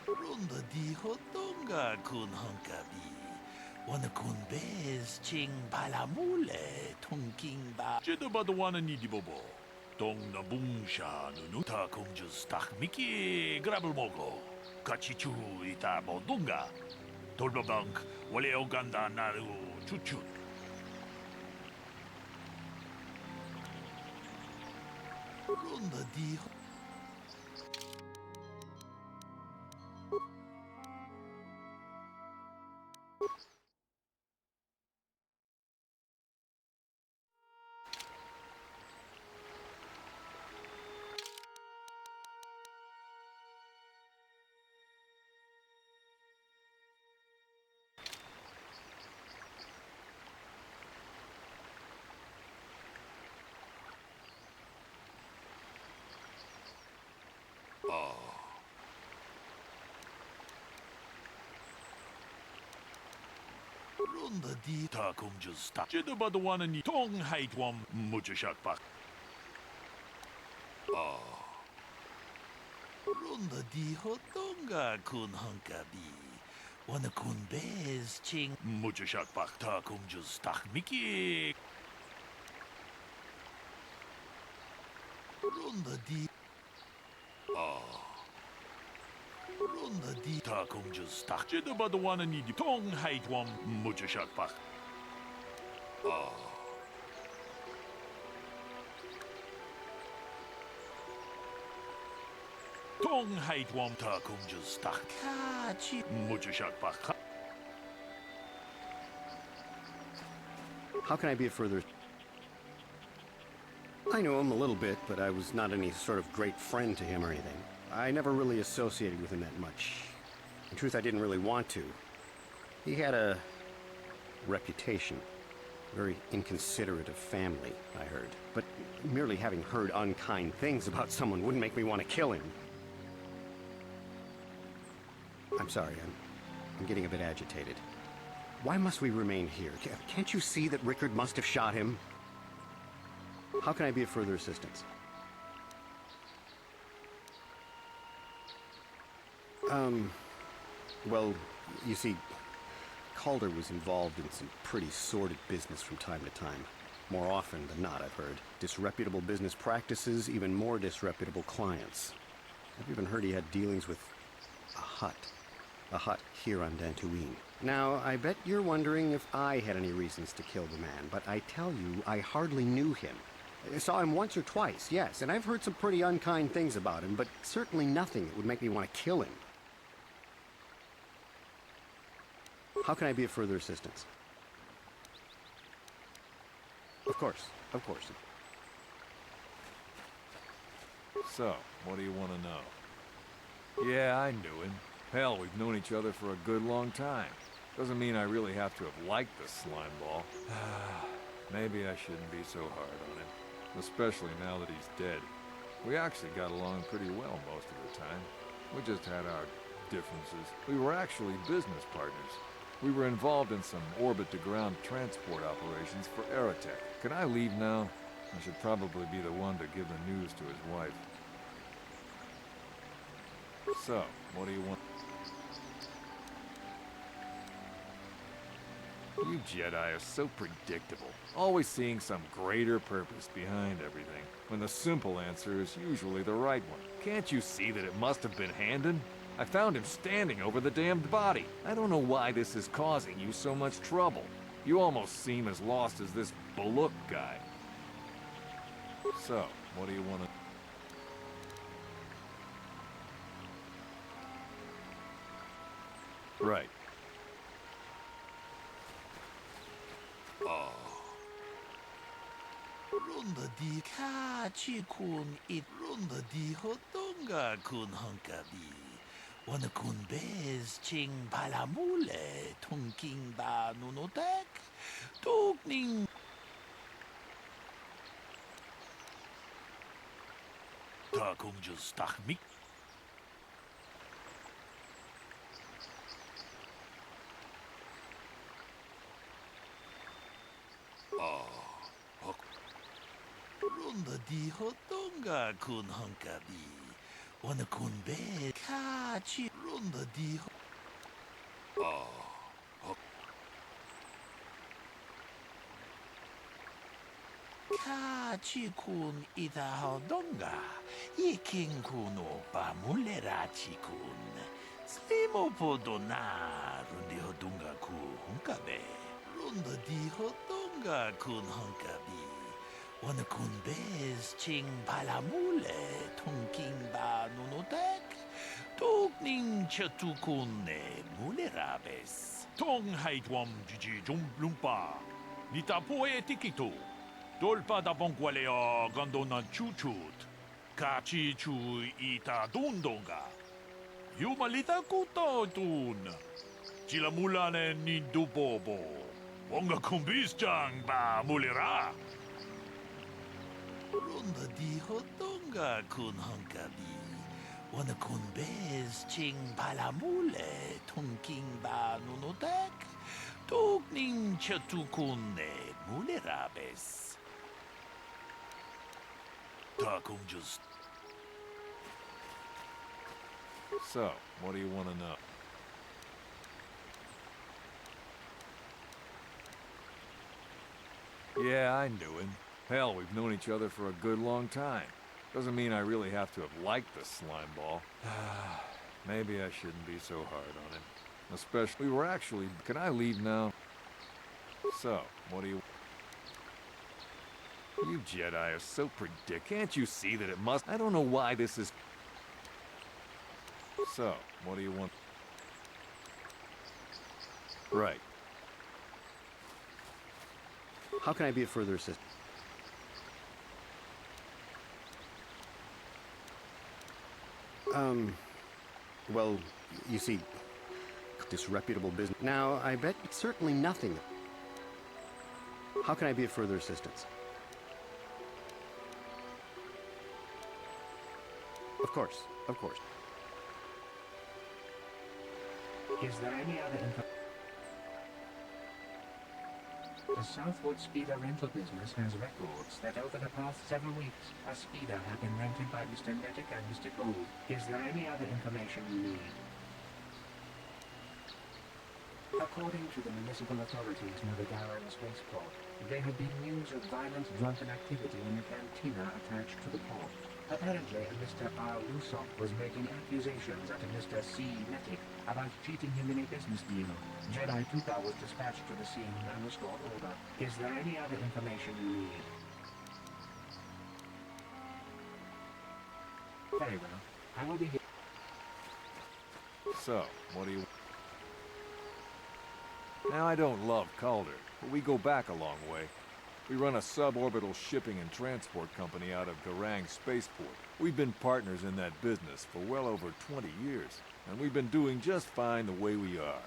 Runda di hotonga kun hankabi. Wana kun bez ching balamule tongking ba. Jedi badawana ni di bobo. Tong nabungsha nunu ta kung just Miki grabel mogo. Kachichu ita bodunga. Tolbabank wale oganda naru chuchut. Runda di Runda di ta kung just Jedi badawana ni tong height wam muchashak pak. Runda di hotonga kun hankabi. Wana kun bez ching muchashak pak ta kung just Miki. Runda di Runda di ta kung just Jedi badawana ni di tong height wam muchashak pak. Tong height wam ta kung just kachi muchashak pak. How can I be of further... I know him a little bit, but I was not any sort of great friend to him or anything. I never really associated with him that much. In truth, I didn't really want to. He had a reputation. Very inconsiderate of family, I heard. But merely having heard unkind things about someone wouldn't make me want to kill him. I'm sorry, I'm getting a bit agitated. Why must we remain here? Can't you see that Rickard must have shot him? How can I be of further assistance? Well, you see, Calder was involved in some pretty sordid business from time to time. More often than not, I've heard. Disreputable business practices, even more disreputable clients. I've even heard he had dealings with a hut here on Dantooine. Now, I bet you're wondering if I had any reasons to kill the man, but I tell you, I hardly knew him. I saw him once or twice, yes, and I've heard some pretty unkind things about him, but certainly nothing that would make me want to kill him. How can I be of further assistance? Of course, of course. So, what do you want to know? Yeah, I knew him. Hell, we've known each other for a good long time. Doesn't mean I really have to have liked the slime ball. Maybe I shouldn't be so hard on him. Especially now that he's dead. We actually got along pretty well most of the time. We just had our differences. We were actually business partners. We were involved in some orbit-to-ground transport operations for Aerotech. Can I leave now? I should probably be the one to give the news to his wife. So, what do you want? You Jedi are so predictable, always seeing some greater purpose behind everything, when the simple answer is usually the right one. Can't you see that it must have been Handon? I found him standing over the damned body. I don't know why this is causing you so much trouble. You almost seem as lost as this Baluk guy. So, what do you want to... Right. Runda di kachi kun it runda di hotonga kun hunkabi. Wana kun bez ching palamule tunking ba nunotek. Tukning. Ta kung just tachmik. Runda di hotonga kun hunkabi. Wana kun be kachi runda di kachi kun ita hodonga. Iking kuno pa mulerachi kun. Slimo podona rundi hodonga ku hunkabe. Runda di hodonga kun hunkabi. Wana kun bez ching palamule tunking ba nunotek. Tukning chatukune mulerabes. Tong haitwam jiji lumpa. Nita poe tikito. Dolpa da bonqualea gandona chuchut. Kachi chu ita dundonga. Yumalita kuto tun. Chilamulane ni dubobo. Wonga kumbis chang ba mulera. Runda di hotonga kun hunkabi. Wana kun bez ching palamule tunking ba nunotek. Tukning chatukune mulerabes. Ta kung just... So, what do you want to know? Yeah, I knew him. Hell, we've known each other for a good long time. Doesn't mean I really have to have liked the slime ball. Maybe I shouldn't be so hard on him. Especially, we were actually... Can I leave now? So, what do you... You Jedi are so Can't you see that it must... I don't know why this is... So, what do you want? Right. How can I be of further assistance? Well, you see, disreputable business. Now, I bet it's certainly nothing. How can I be of further assistance? Of course, of course. Is there any other info? The Southwood Speeder rental business has records that over the past several weeks, a speeder had been rented by Mr. Netic and Mr. Gould. Is there any other information you need? According to the municipal authorities near the Darren spaceport, there have been news of violent drunken activity in a cantina attached to the port. Apparently, Mr. R. Lusov was making accusations at Mr. C. Netic about cheating him in a business deal. Jedi Tuka was dispatched to the scene and restored order. Is there any other information you need? Very well. I will be here. So, what do you... Now, I don't love Calder, but we go back a long way. We run a suborbital shipping and transport company out of Garang Spaceport. We've been partners in that business for well over 20 years, and we've been doing just fine the way we are.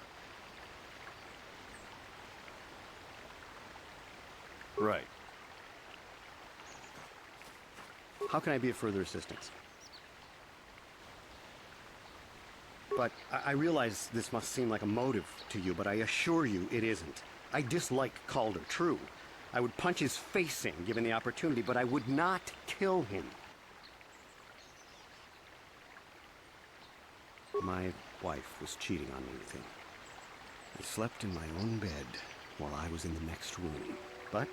Right. How can I be of further assistance? But I realize this must seem like a motive to you, but I assure you it isn't. I dislike Calder, true. I would punch his face in, given the opportunity, but I would not kill him. My wife was cheating on me with him. I slept in my own bed while I was in the next room. But,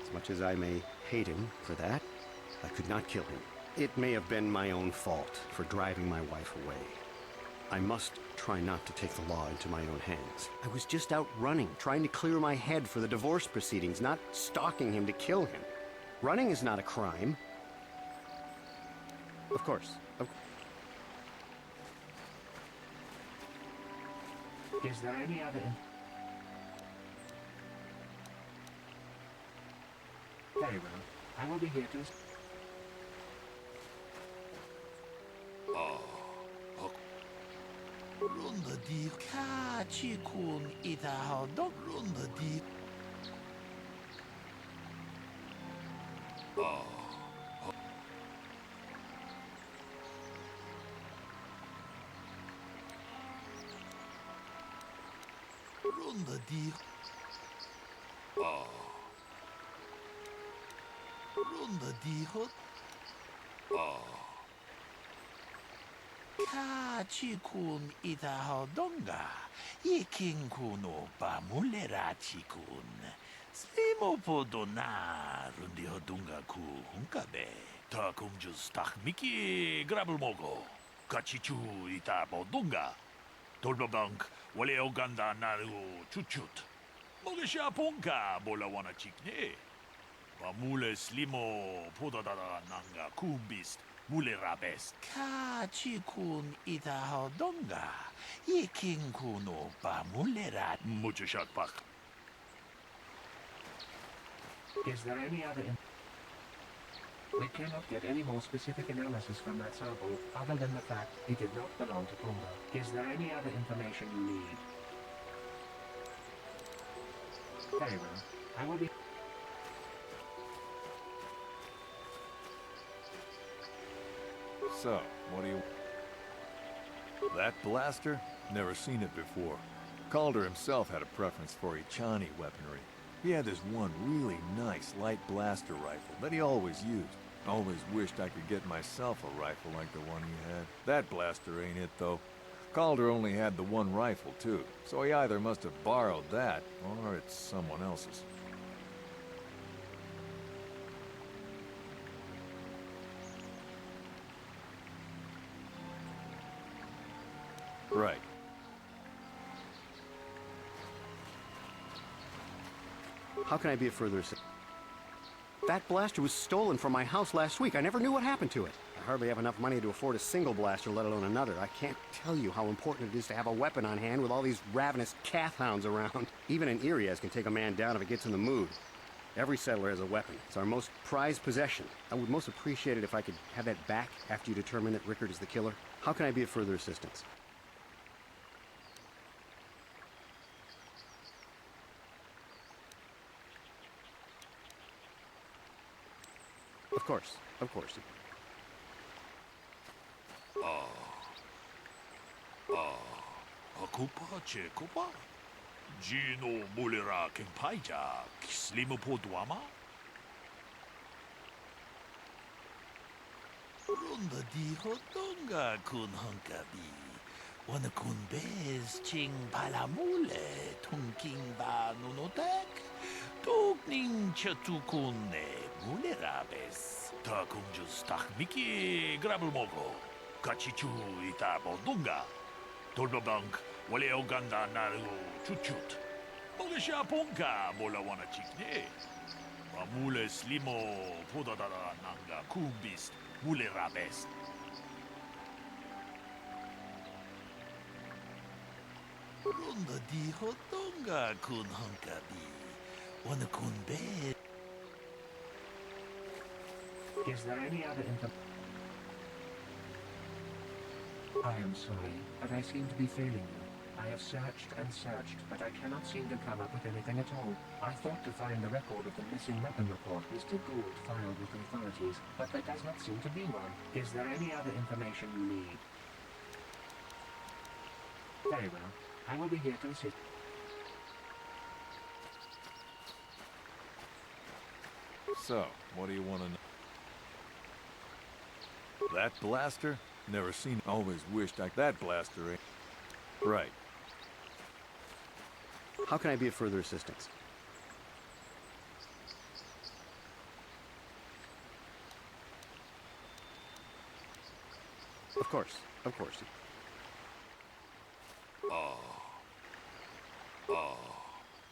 as much as I may hate him for that, I could not kill him. It may have been my own fault for driving my wife away. I must try not to take the law into my own hands. I was just out running, trying to clear my head for the divorce proceedings, not stalking him to kill him. Running is not a crime. Of course. Is there any other... Very well. I will be here to... Runda di kachi kun ita how dog runda di. Runda di. Runda di hot. Kachi kun ita how donga. Ikin kuno pa mulera chikun. Slimo podona rundi hodunga ku hunkabe. Ta kumjus tak miki grabel mogo. Kachichu ita bodunga. Tolbabank wale oganda naru chuchut. Mogesha ponka bola wana chikne. Pamule slimo podadada nanga kumbist. Mulerabes. Kachi kun ita hodonga. Ikin kuno pa mulera. Mucho shot pak. Is there any other... We cannot get any more specific analysis from that sample, other than the fact it did not belong to Pumba. Is there any other information you need? Very well. I will be... So, what do you... That blaster? Never seen it before. Calder himself had a preference for Ichani weaponry. He had this one really nice light blaster rifle that he always used. Always wished I could get myself a rifle like the one he had. That blaster ain't it, though. Calder only had the one rifle, too, so he either must have borrowed that, or it's someone else's. Right. How can I be of further assistance? That blaster was stolen from my house last week. I never knew what happened to it. I hardly have enough money to afford a single blaster, let alone another. I can't tell you how important it is to have a weapon on hand with all these ravenous cath hounds around. Even an Irias can take a man down if it gets in the mood. Every settler has a weapon. It's our most prized possession. I would most appreciate it if I could have that back after you determine that Rickard is the killer. How can I be of further assistance? Of course, of course. Akupa che kupa. Gino mulera kempaija. Slimo podwama. Runda di hodonga kun hunkabi. Wana kun bez ching palamule. Tunking ba nunotek. Tukning chatukune. Mulerabes. Takumjus tak miki grabel mogo. Kachichu ita bodunga. Tolbabank wale oganda naru chuchut. Mogesha ponka bola wana chikne. Pamule slimo podadada nanga kumbist mulerabes. Runda di hodonga kun hunkabi. Wana kun be. Is there any other I am sorry, but I seem to be failing you. I have searched and searched, but I cannot seem to come up with anything at all. I thought to find the record of the missing weapon report Mr. Gould filed with the authorities, but there does not seem to be one. Is there any other information you need? Very well. I will be here to assist. So, what do you want to know? That blaster? Never seen it. Always wished that blaster ain't. Right. How can I be of further assistance? Of course, of course.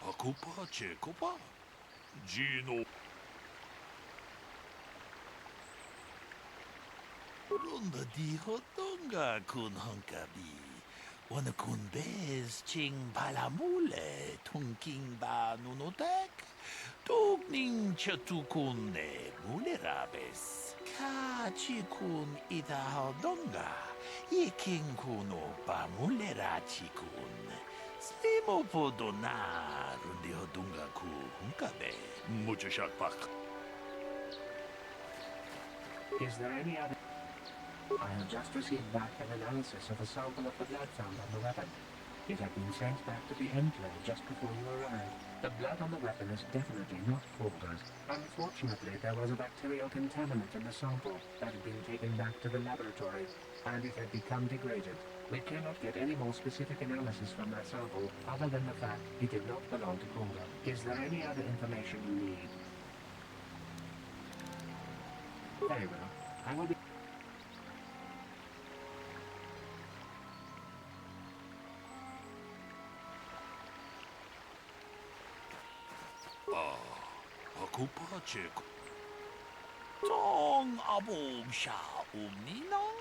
Akupa, Chekopa, Gino. Runda di hotonga kun hunkabi. Wana kun bez ching palamule tunking ba nunotek. Tugning chatukun ne mulerabes. Ka chikun ita hodonga. Iking kuno ba mulera chikun. Slimo podona rundi hodunga ku hunkabe. Mucho shakpak. Is there any other... I have just received back an analysis of a sample of the blood found on the weapon. It had been sent back to the Emperor just before you arrived. The blood on the weapon is definitely not Calder's. Unfortunately, there was a bacterial contaminant in the sample that had been taken back to the laboratory, and it had become degraded. We cannot get any more specific analysis from that sample, other than the fact it did not belong to Calder. Is there any other information you need? Very well. I will be... Akupa Cheko. Tong abom sha umninang.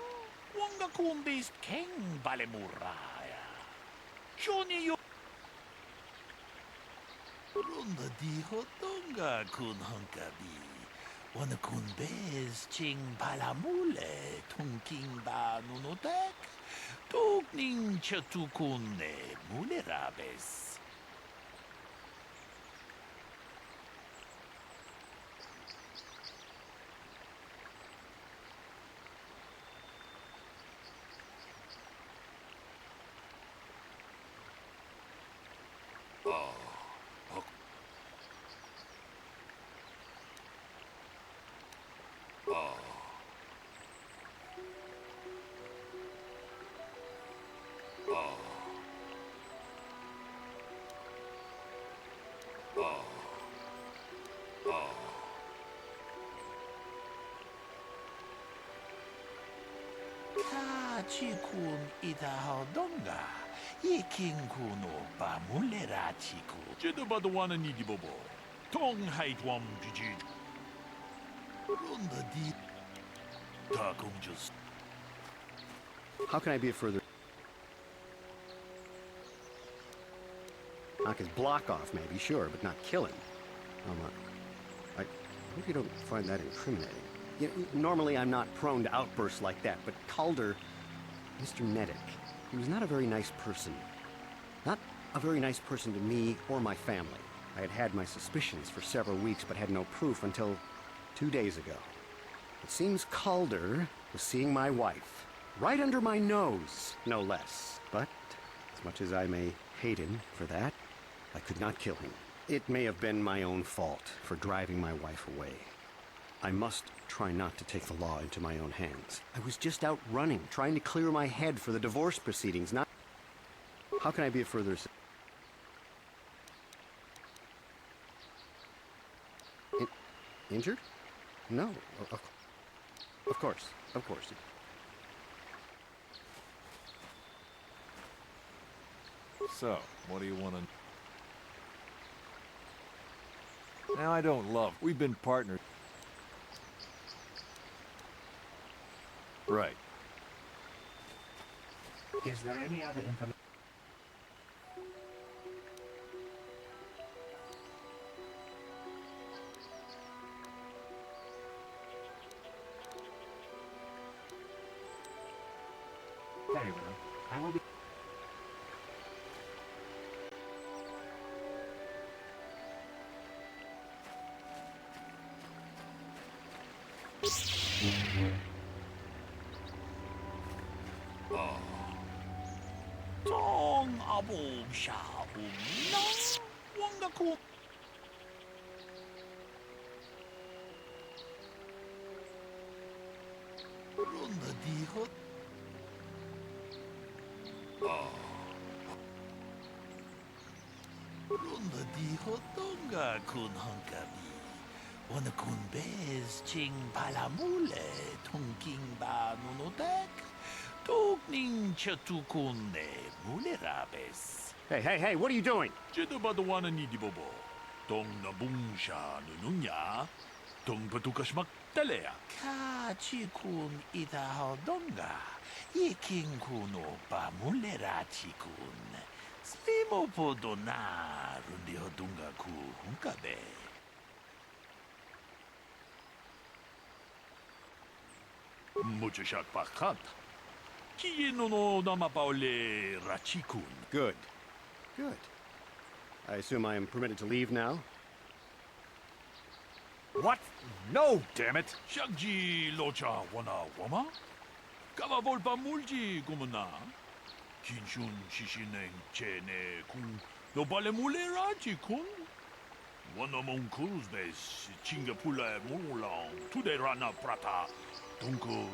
Wanga kumbis keng balemuraya. Johnny yo. Runda di hotonga kun hunkabi. Wana kun bez ching palamule tunking ba nunotek. Tugning chatukun ne mulerabes. Chikun ita hodonga. Iking kuno ba mulera chiku. Jeda badawana nidi bobo. Tong haitwam jiji. Runda di. Takung just. How can I be of further... Knock his block off, maybe, sure, but not kill him. I hope you don't find that incriminating. You know, normally I'm not prone to outbursts like that, but Calder, Mr. Neddick, he was not a very nice person. Not a very nice person to me or my family. I had had my suspicions for several weeks, but had no proof until 2 days ago. It seems Calder was seeing my wife, right under my nose, no less. But, as much as I may hate him for that, I could not kill him. It may have been my own fault for driving my wife away. I must try not to take the law into my own hands. I was just out running, trying to clear my head for the divorce proceedings, not... How can I be of further... Injured? No. Of course. Of course. So, what do you want to... Now, I don't love... We've been partners. Right. Is there any other information? Very well. I will be... 정 아봉샤 um나 왕가쿠 론다 디헛 론다 디헛 동가 군 한가비 어느 군 베스 칭 발라물레 통킹바 누노덱 독닝 셔투군네 물레라베스 Hey, what are you doing? 제도바도 와는 이디보보 동나붕샤 누누냐 동바두카시막 달래야 카치군 이다하던가 이킹군 오빠 물레라치군 슬리모포도나 룬디호둥가 구 hunkabe mucho shakpakat Kienono namapaole rachikun. Good. I assume I am permitted to leave now? What? No, damn it! Shagji locha wana wama? Kava volpa mulji gumana? Kinshun shishineng chene kun no bale mule rachikun? Wana mon kuzbes chingapula mulang tude rana prata dunko.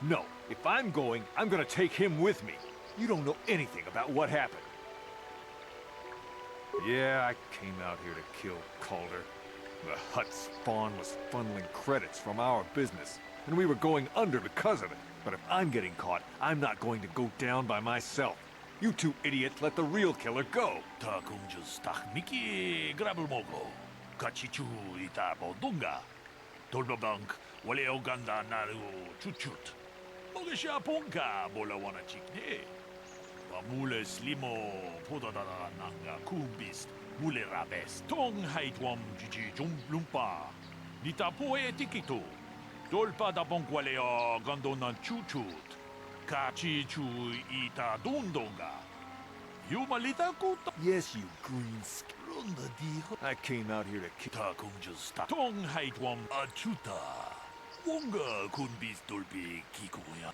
No. If I'm going, I'm gonna take him with me. You don't know anything about what happened. Yeah, I came out here to kill Calder. The Hutt spawn was funneling credits from our business, and we were going under because of it. But if I'm getting caught, I'm not going to go down by myself. You two idiots let the real killer go. Takunjus miki grabelmogo. Kachichu ita bodunga. Dolbabank wale oganda naru chuchut. Mogesha ponka bola wana chikne. Mule slimo podadana nanga kubist mule rabes tong haitwam jiji lumpa. Nita poe tikito. Dolpa da bonkwale o gandona chuchut. Kachi chu ita dundonga. You malita kuta. Yes, you green I came out here to kill. Takunjus tong haitwam achuta. Wonga kunbis dolpi kikoya.